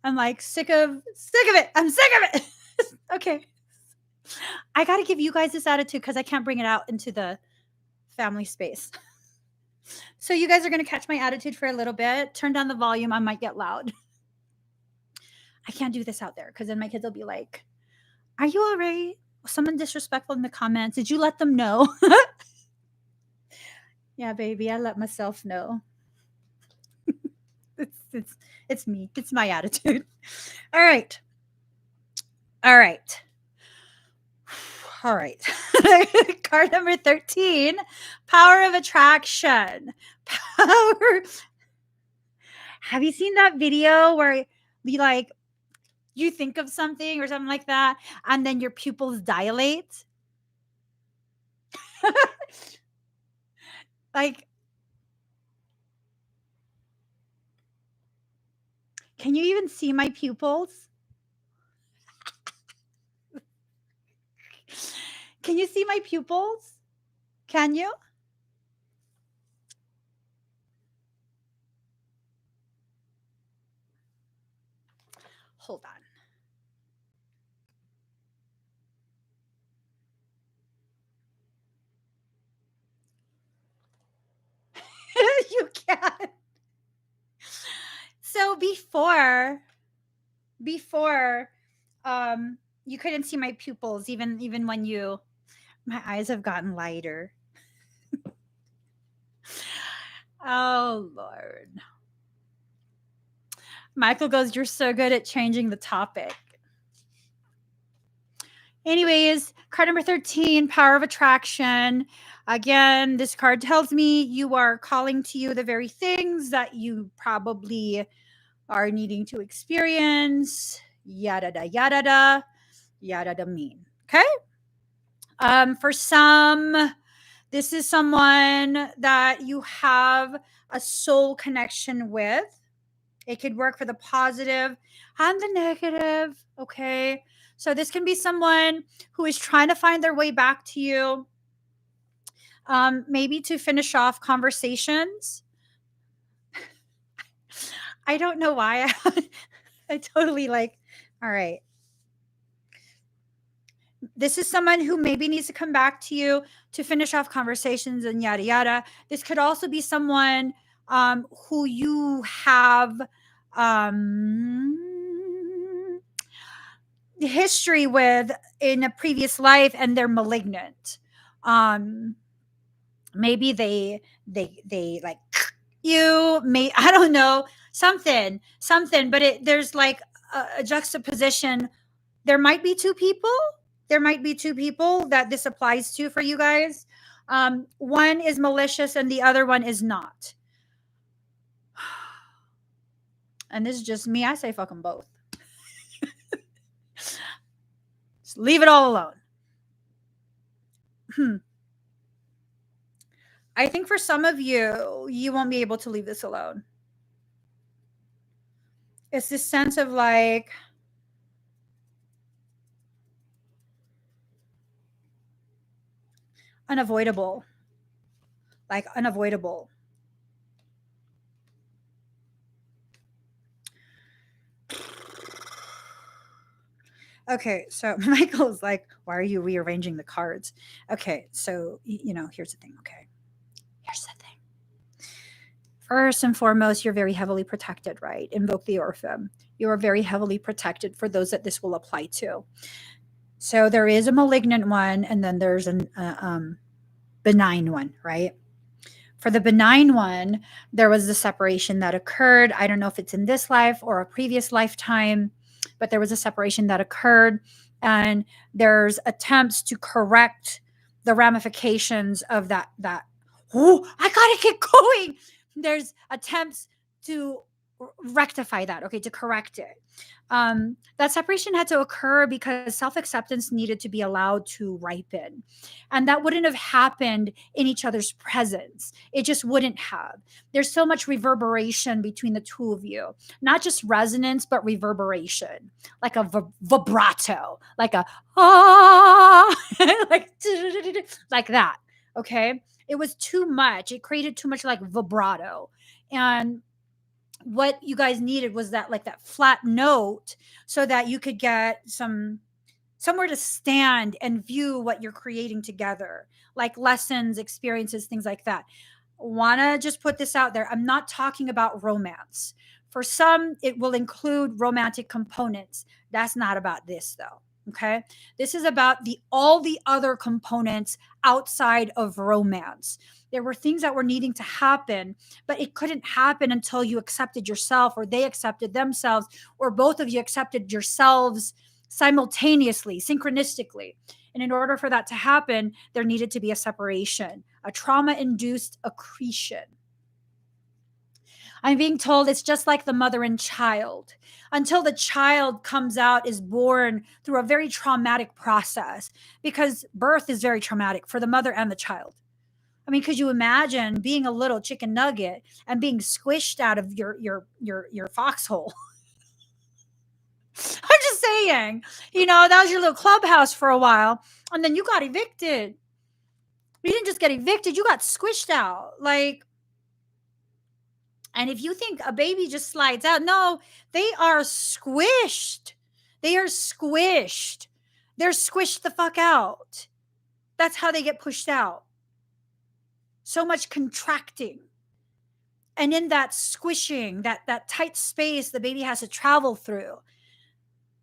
I'm like sick of it. I'm sick of it. Okay. I got to give you guys this attitude because I can't bring it out into the family space. So you guys are going to catch my attitude for a little bit. Turn down the volume. I might get loud. I can't do this out there because then my kids will be like, are you all right? Someone disrespectful in the comments. Did you let them know? Yeah, baby, I let myself know. It's me. It's my attitude. All right. Card number 13, power of attraction. Power. Have you seen that video where you think of something or something like that, and then your pupils dilate? Like, can you even see my pupils? Can you see my pupils? Can you? Hold on. You can. So before you couldn't see my pupils even when my eyes have gotten lighter. Oh Lord. Michael goes, you're so good at changing the topic. Anyways, card number 13, power of attraction. Again, this card tells me you are calling to you the very things that you probably are needing to experience. Yada da yada da, yada da mean. Okay. For some, this is someone that you have a soul connection with. It could work for the positive and the negative. Okay. So this can be someone who is trying to find their way back to you. Maybe to finish off conversations. I don't know why. I totally all right. This is someone who maybe needs to come back to you to finish off conversations and yada yada. This could also be someone who you have history with in a previous life, and they're malignant. Maybe they like you. I don't know, something. But there's like a juxtaposition. There might be two people that this applies to for you guys. One is malicious and the other one is not. And this is just me. I say fuck them both. Just leave it all alone. I think for some of you, you won't be able to leave this alone. It's this sense of like, unavoidable. Like unavoidable. Okay, so Michael's like, why are you rearranging the cards? Okay, so, here's the thing. Okay, here's the thing. First and foremost, you're very heavily protected, right? Invoke the Orphan. You are very heavily protected for those that this will apply to. So there is a malignant one, and then there's a benign one, right? For the benign one, there was the separation that occurred. I don't know if it's in this life or a previous lifetime, but there was a separation that occurred, and there's attempts to correct the ramifications of that. Oh, I gotta get going. There's attempts to rectify that, okay, to correct it. That separation had to occur because self-acceptance needed to be allowed to ripen, and that wouldn't have happened in each other's presence. It just wouldn't have. There's so much reverberation between the two of you, not just resonance but reverberation, like a vibrato, like a ah like that. Okay, it was too much. It created too much like vibrato, and what you guys needed was that, like, that flat note, so that you could get somewhere to stand and view what you're creating together, like lessons, experiences, things like that. Want to just put this out there. I'm not talking about romance. For some, it will include romantic components. That's not about this, though. Okay. This is about all the other components outside of romance. There were things that were needing to happen, but it couldn't happen until you accepted yourself, or they accepted themselves, or both of you accepted yourselves simultaneously, synchronistically. And in order for that to happen, there needed to be a separation, a trauma induced accretion. I'm being told it's just like the mother and child. Until the child comes out, is born through a very traumatic process, because birth is very traumatic for the mother and the child. I mean, could you imagine being a little chicken nugget and being squished out of your foxhole? I'm just saying, that was your little clubhouse for a while, and then you got evicted. You didn't just get evicted, you got squished out. Like, and if you think a baby just slides out, no, they are squished. They are squished. They're squished the fuck out. That's how they get pushed out. So much contracting. And in that squishing, that tight space the baby has to travel through,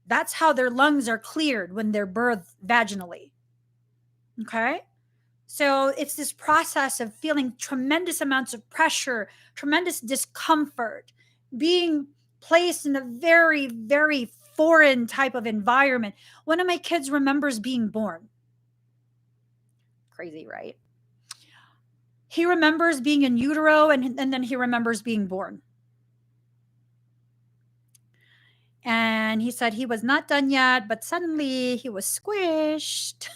that's how their lungs are cleared when they're birthed vaginally. Okay? So it's this process of feeling tremendous amounts of pressure, tremendous discomfort, being placed in a very, very foreign type of environment. One of my kids remembers being born. Crazy, right? He remembers being in utero, and then he remembers being born. And he said he was not done yet, but suddenly he was squished.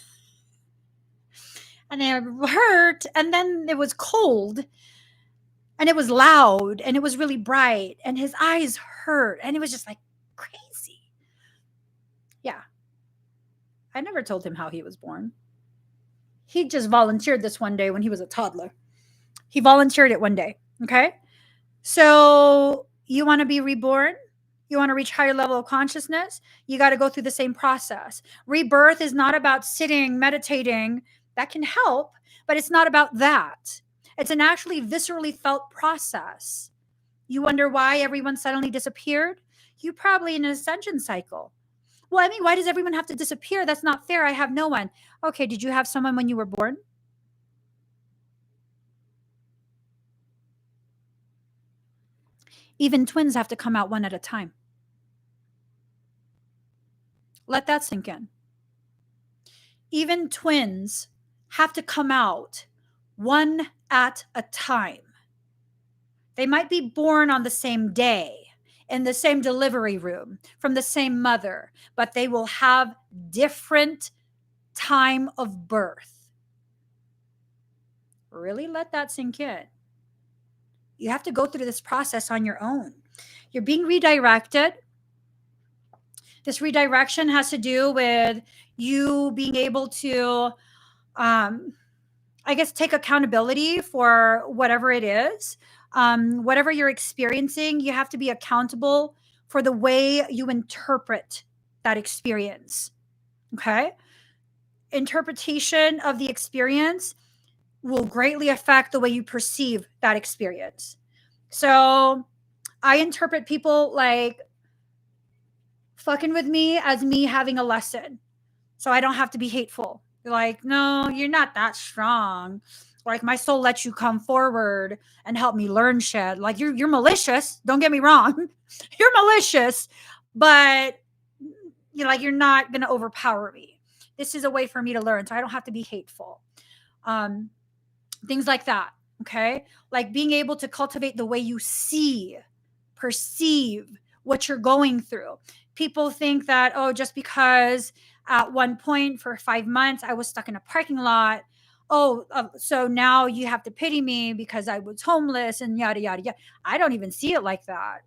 And it hurt, and then it was cold, and it was loud, and it was really bright, and his eyes hurt, and it was just like crazy. Yeah. I never told him how he was born. He just volunteered this one day when he was a toddler. He volunteered it one day. Okay. So you want to be reborn? You want to reach higher level of consciousness? You got to go through the same process. Rebirth is not about sitting, meditating. That can help, but it's not about that. It's an actually viscerally felt process. You wonder why everyone suddenly disappeared? You probably in an ascension cycle. Well, Emmie, why does everyone have to disappear? That's not fair. I have no one. Okay, did you have someone when you were born? Even twins have to come out one at a time. Let that sink in. Even twins have to come out one at a time. They might be born on the same day, in the same delivery room, from the same mother, but they will have different time of birth. Really let that sink in. You have to go through this process on your own. You're being redirected. This redirection has to do with you being able to, I guess, take accountability for whatever it is. Whatever you're experiencing, you have to be accountable for the way you interpret that experience. Okay? Interpretation of the experience will greatly affect the way you perceive that experience. So I interpret people like fucking with me as me having a lesson. So I don't have to be hateful. Like, no, you're not that strong. Like, my soul lets you come forward and help me learn shit. Like, you're malicious. Don't get me wrong. You're malicious, but you're not gonna overpower me. This is a way for me to learn, so I don't have to be hateful. Things like that. Okay. Like being able to cultivate the way you see, perceive what you're going through. People think that, oh, just because at one point for 5 months I was stuck in a parking lot, oh, so now you have to pity me because I was homeless and yada, yada, yada. I don't even see it like that.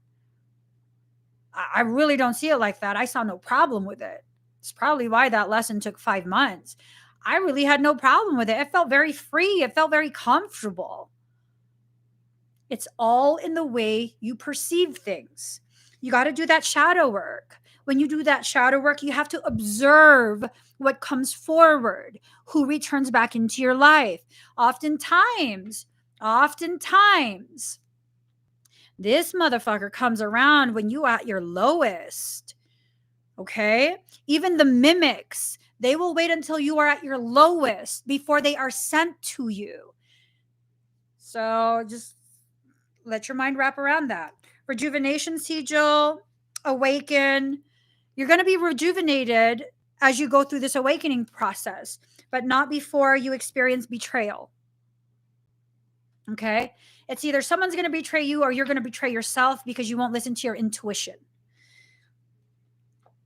I really don't see it like that. I saw no problem with it. It's probably why that lesson took 5 months. I really had no problem with it. It felt very free. It felt very comfortable. It's all in the way you perceive things. You got to do that shadow work. When you do that shadow work, you have to observe what comes forward, who returns back into your life. Oftentimes, this motherfucker comes around when you at your lowest. Okay? Even the mimics, they will wait until you are at your lowest before they are sent to you. So just let your mind wrap around that. Rejuvenation sigil, awaken. You're going to be rejuvenated as you go through this awakening process, but not before you experience betrayal. Okay? It's either someone's going to betray you or you're going to betray yourself because you won't listen to your intuition.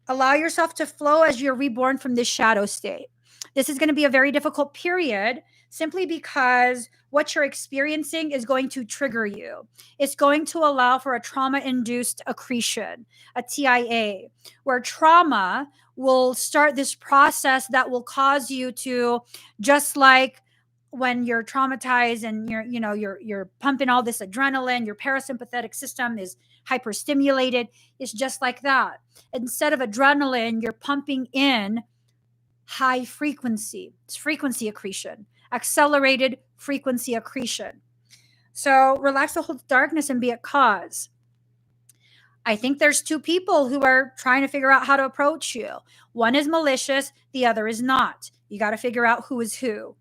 Allow yourself to flow as you're reborn from this shadow state. This is going to be a very difficult period simply because what you're experiencing is going to trigger you. It's going to allow for a trauma-induced accretion, a TIA, where trauma will start this process that will cause you to, just like when you're traumatized and you're pumping all this adrenaline, your parasympathetic system is hyperstimulated. It's just like that. Instead of adrenaline, you're pumping in high frequency. It's frequency accretion, accelerated frequency accretion. So relax the whole darkness and be at cause. I think there's two people who are trying to figure out how to approach you. One is malicious, the other is not. You got to figure out who is who.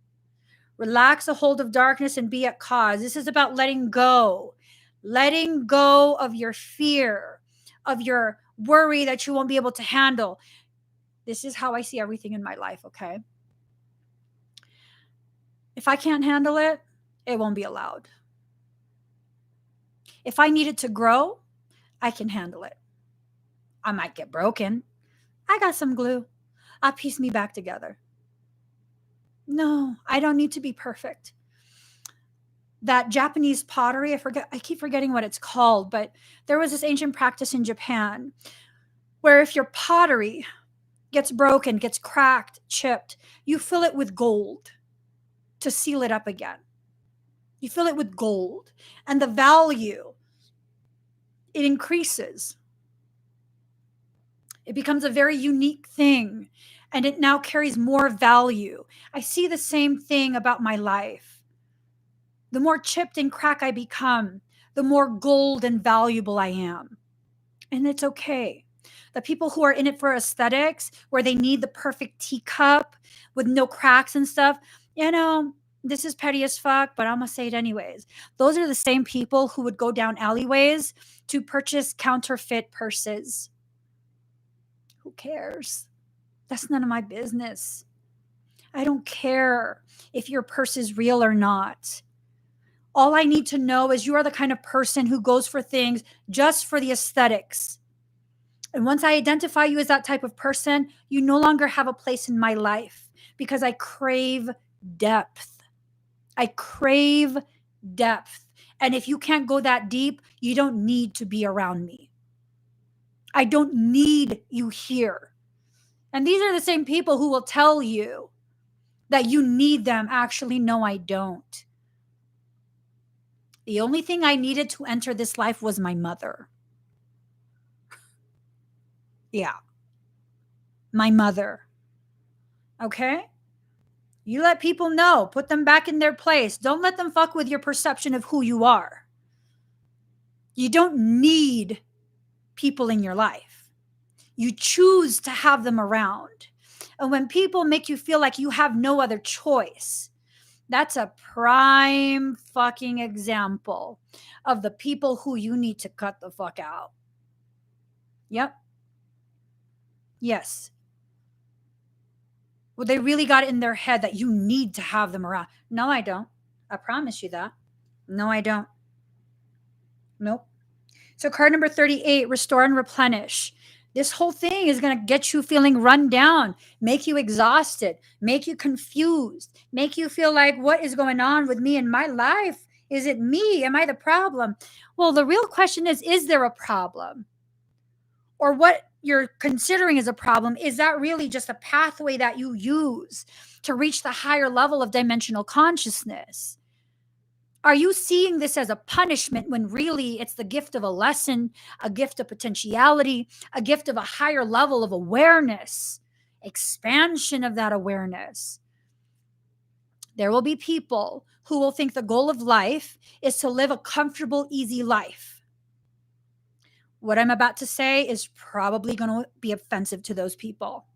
Relax the hold of darkness and be at cause. This is about letting go of your fear, of your worry that you won't be able to handle. This is how I see everything in my life, okay? If I can't handle it, it won't be allowed. If I need it to grow, I can handle it. I might get broken. I got some glue. I'll piece me back together. No, I don't need to be perfect. That Japanese pottery, I keep forgetting what it's called, but there was this ancient practice in Japan where if your pottery gets broken, gets cracked, chipped, you fill it with gold to seal it up again. You fill it with gold, and the value, it increases. It becomes a very unique thing, and it now carries more value. I see the same thing about my life. The more chipped and cracked I become, the more gold and valuable I am. And it's okay. The people who are in it for aesthetics, where they need the perfect teacup with no cracks and stuff, this is petty as fuck, but I'm going to say it anyways. Those are the same people who would go down alleyways to purchase counterfeit purses. Who cares? That's none of my business. I don't care if your purse is real or not. All I need to know is you are the kind of person who goes for things just for the aesthetics. And once I identify you as that type of person, you no longer have a place in my life because I crave depth. I crave depth. And if you can't go that deep, you don't need to be around me. I don't need you here. And these are the same people who will tell you that you need them. Actually, no, I don't. The only thing I needed to enter this life was my mother. Yeah, my mother. Okay? You let people know, put them back in their place. Don't let them fuck with your perception of who you are. You don't need people in your life. You choose to have them around. And when people make you feel like you have no other choice, that's a prime fucking example of the people who you need to cut the fuck out. Yep. Yes. Well, they really got it in their head that you need to have them around. No, I don't. I promise you that. No, I don't. Nope. So, card number 38, restore and replenish. This whole thing is going to get you feeling run down, make you exhausted, make you confused, make you feel like, what is going on with me in my life? Is it me? Am I the problem? Well, the real question is there a problem? Or what you're considering as a problem, is that really just a pathway that you use to reach the higher level of dimensional consciousness? Are you seeing this as a punishment when really it's the gift of a lesson, a gift of potentiality, a gift of a higher level of awareness, expansion of that awareness? There will be people who will think the goal of life is to live a comfortable, easy life. What I'm about to say is probably going to be offensive to those people.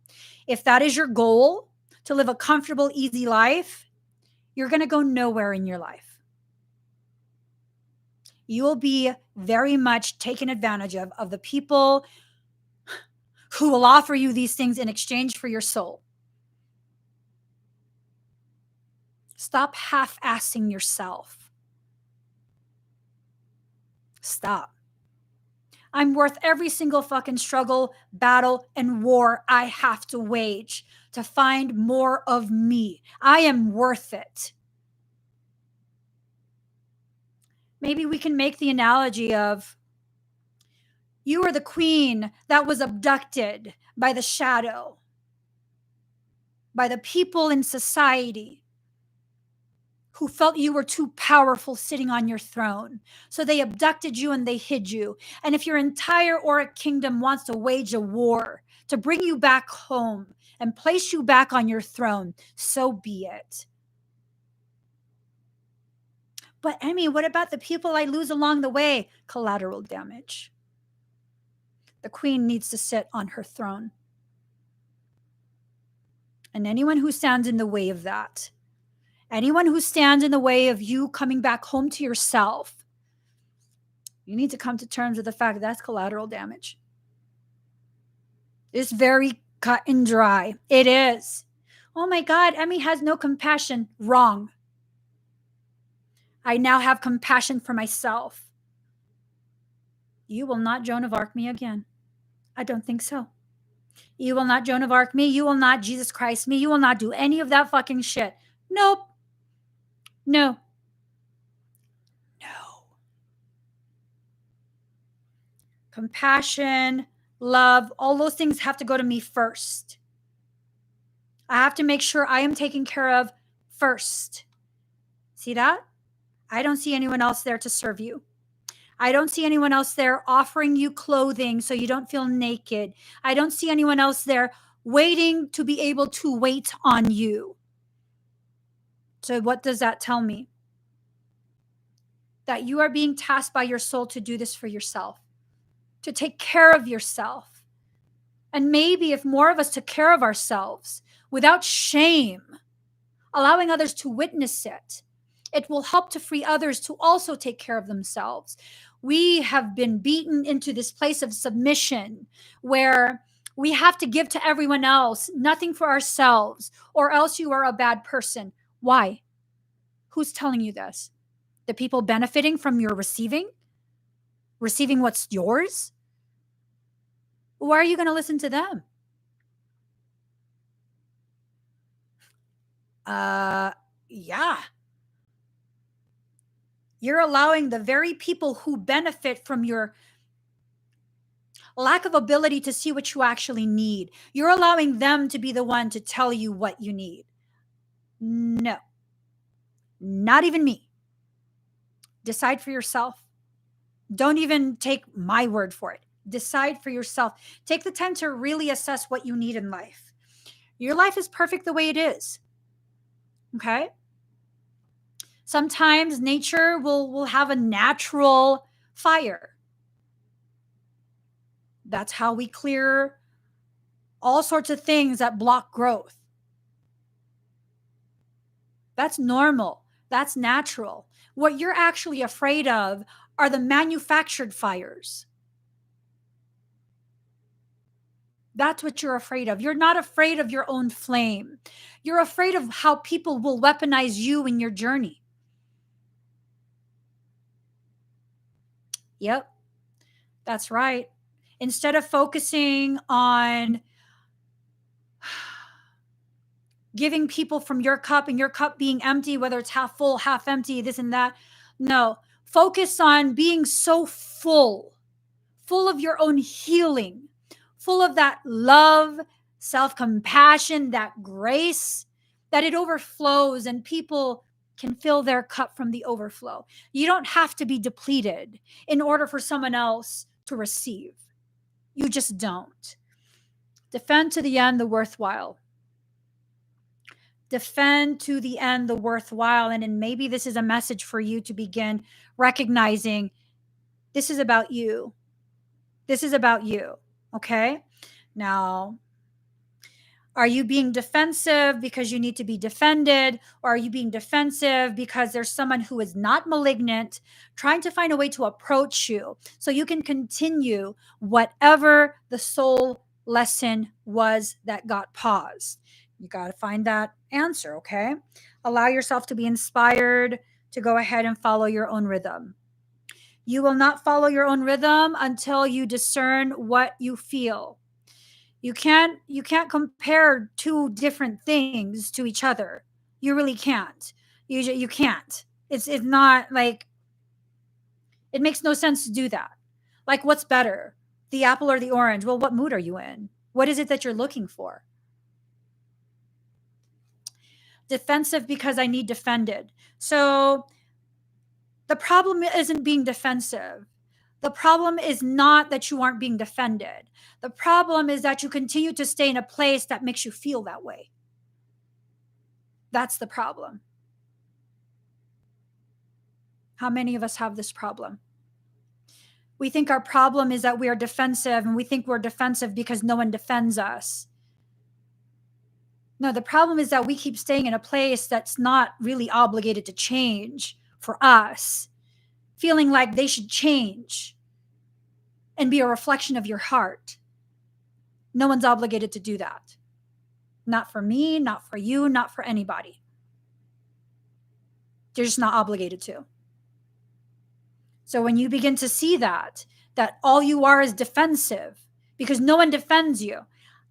If that is your goal, to live a comfortable, easy life, you're going to go nowhere in your life. You will be very much taken advantage of the people who will offer you these things in exchange for your soul. Stop half-assing yourself. Stop. I'm worth every single fucking struggle, battle, and war I have to wage to find more of me. I am worth it. Maybe we can make the analogy of, you are the queen that was abducted by the shadow, by the people in society who felt you were too powerful sitting on your throne. So they abducted you and they hid you. And if your entire auric kingdom wants to wage a war to bring you back home and place you back on your throne, so be it. But Emmie, what about the people I lose along the way? Collateral damage. The queen needs to sit on her throne. And anyone who stands in the way of that, anyone who stands in the way of you coming back home to yourself, you need to come to terms with the fact that that's collateral damage. It's very cut and dry. It is. Oh my God, Emmie has no compassion. Wrong. I now have compassion for myself. You will not Joan of Arc me again. I don't think so. You will not Joan of Arc me. You will not Jesus Christ me. You will not do any of that fucking shit. Nope. No. No. Compassion, love, all those things have to go to me first. I have to make sure I am taken care of first. See that? I don't see anyone else there to serve you. I don't see anyone else there offering you clothing so you don't feel naked. I don't see anyone else there waiting to be able to wait on you. So what does that tell me? That you are being tasked by your soul to do this for yourself, to take care of yourself. And maybe if more of us took care of ourselves without shame, allowing others to witness it, it will help to free others to also take care of themselves. We have been beaten into this place of submission where we have to give to everyone else, nothing for ourselves, or else you are a bad person. Why? Who's telling you this? The people benefiting from your receiving? Receiving what's yours? Why are you going to listen to them? Yeah. You're allowing the very people who benefit from your lack of ability to see what you actually need, you're allowing them to be the one to tell you what you need. No, not even me. Decide for yourself. Don't even take my word for it. Decide for yourself. Take the time to really assess what you need in life. Your life is perfect the way it is. Okay? Sometimes nature will have a natural fire. That's how we clear all sorts of things that block growth. That's normal. That's natural. What you're actually afraid of are the manufactured fires. That's what you're afraid of. You're not afraid of your own flame. You're afraid of how people will weaponize you in your journey. Yep, that's right. Instead of focusing on giving people from your cup and your cup being empty, whether it's half full, half empty, this and that, no, focus on being so full of your own healing, full of that love, self-compassion, that grace, that it overflows and people can fill their cup from the overflow. You don't have to be depleted in order for someone else to receive. You just don't. Defend to the end the worthwhile. Defend to the end the worthwhile. And then maybe this is a message for you to begin recognizing this is about you. This is about you. Okay? Now, are you being defensive because you need to be defended? Or are you being defensive because there's someone who is not malignant trying to find a way to approach you so you can continue whatever the soul lesson was that got paused? You got to find that answer, okay? Allow yourself to be inspired to go ahead and follow your own rhythm. You will not follow your own rhythm until you discern what you feel. You can't compare two different things to each other. You really can't. You can't. It's not like, it makes no sense to do that. Like, what's better, the apple or the orange? Well, what mood are you in? What is it that you're looking for? Defensive because I need defended. So the problem isn't being defensive. The problem is not that you aren't being defended. The problem is that you continue to stay in a place that makes you feel that way. That's the problem. How many of us have this problem? We think our problem is that we are defensive, and we think we're defensive because no one defends us. No, the problem is that we keep staying in a place that's not really obligated to change for us, feeling like they should change and be a reflection of your heart. No one's obligated to do that. Not for me, not for you, not for anybody. They're just not obligated to. So when you begin to see that all you are is defensive because no one defends you.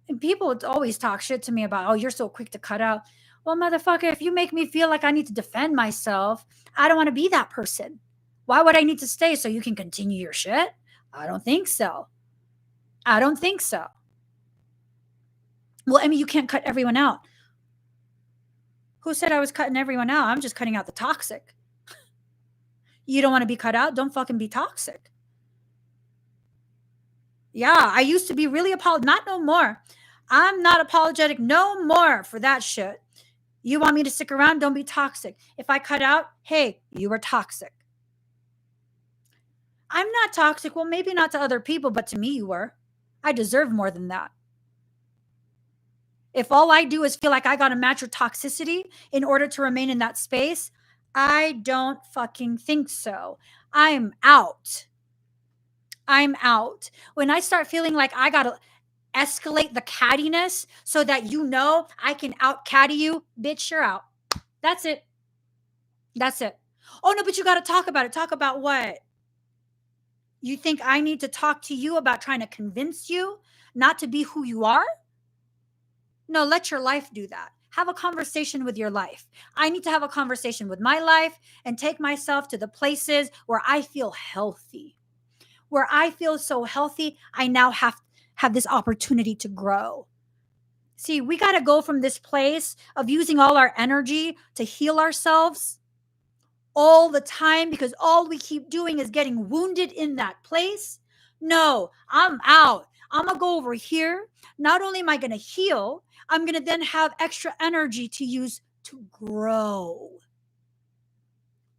And people always talk shit to me about, oh, you're so quick to cut out. Well, motherfucker, if you make me feel like I need to defend myself, I don't want to be that person. Why would I need to stay so you can continue your shit? I don't think so. I don't think so. Well, Emmie, you can't cut everyone out. Who said I was cutting everyone out? I'm just cutting out the toxic. You don't want to be cut out? Don't fucking be toxic. Yeah, I used to be really not no more. I'm not apologetic no more for that shit. You want me to stick around? Don't be toxic. If I cut out, hey, you were toxic. I'm not toxic. Well, maybe not to other people, but to me you were. I deserve more than that. If all I do is feel like I got to match your toxicity in order to remain in that space, I don't fucking think so. I'm out. I'm out. When I start feeling like I got to escalate the cattiness so that you know I can out catty you, bitch, you're out. That's it. That's it. Oh, no, but you got to talk about it. Talk about what? You think I need to talk to you about trying to convince you not to be who you are? No, let your life do that. have a conversation with your life. I need to have a conversation with my life and take myself to the places where I feel healthy. Where I feel so healthy, I now have this opportunity to grow. See, we got to go from this place of using all our energy to heal ourselves all the time because all we keep doing is getting wounded in that place. No, I'm out. I'm going to go over here. Not only am I going to heal, I'm going to then have extra energy to use to grow.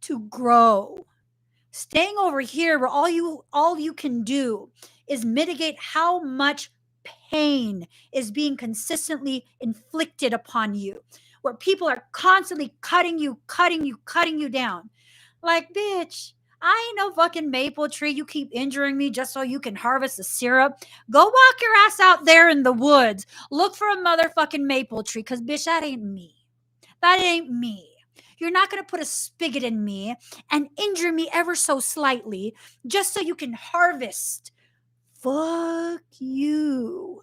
To grow. Staying over here where all you can do is mitigate how much pain is being consistently inflicted upon you, where people are constantly cutting you down. Like, bitch, I ain't no fucking maple tree. You keep injuring me just so you can harvest the syrup. Go walk your ass out there in the woods. Look for a motherfucking maple tree, because bitch, that ain't me. That ain't me. You're not going to put a spigot in me and injure me ever so slightly just so you can harvest. Fuck you.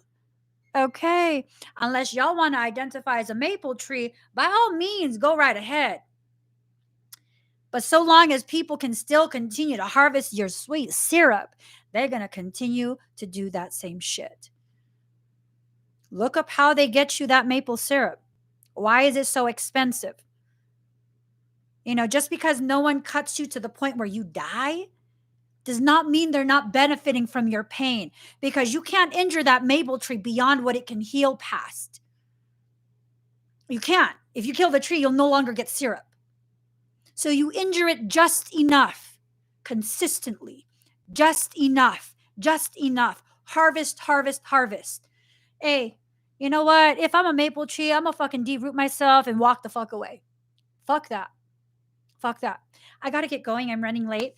Okay. Unless y'all want to identify as a maple tree, by all means, go right ahead. But so long as people can still continue to harvest your sweet syrup, they're going to continue to do that same shit. Look up how they get you that maple syrup. Why is it so expensive? You know, just because no one cuts you to the point where you die does not mean they're not benefiting from your pain, because you can't injure that maple tree beyond what it can heal past. You can't. If you kill the tree, you'll no longer get syrup. So you injure it just enough, consistently, just enough. Harvest, harvest, harvest. Hey, you know what? If I'm a maple tree, I'm gonna fucking deroot myself and walk the fuck away. Fuck that. Fuck that. I got to get going. I'm running late.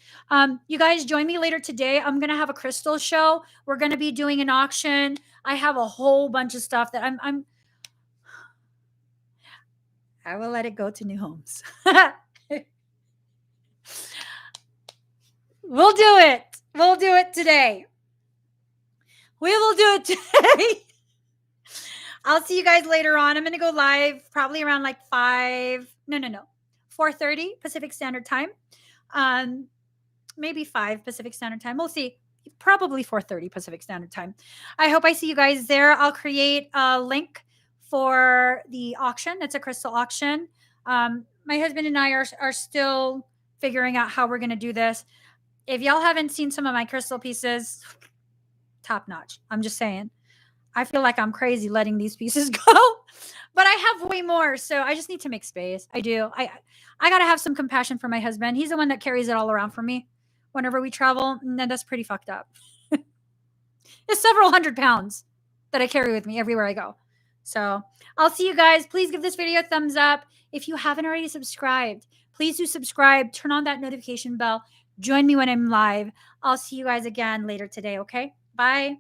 You guys join me later today. I'm going to have a crystal show. We're going to be doing an auction. I have a whole bunch of stuff that I will let it go to new homes. We'll do it. We'll do it today. We will do it today. I'll see you guys later on. I'm going to go live probably around like 4:30 Pacific Standard Time. Maybe 5 Pacific Standard Time. We'll see. Probably 4:30 Pacific Standard Time. I hope I see you guys there. I'll create a link for the auction. It's a crystal auction. My husband and I are still figuring out how we're going to do this. If y'all haven't seen some of my crystal pieces, top notch. I'm just saying. I feel like I'm crazy letting these pieces go, but I have way more. So I just need to make space. I do. I got to have some compassion for my husband. He's the one that carries it all around for me whenever we travel. And that's pretty fucked up. It's several hundred pounds that I carry with me everywhere I go. So I'll see you guys. Please give this video a thumbs up. If you haven't already subscribed, please do subscribe. Turn on that notification bell. Join me when I'm live. I'll see you guys again later today. Okay. Bye.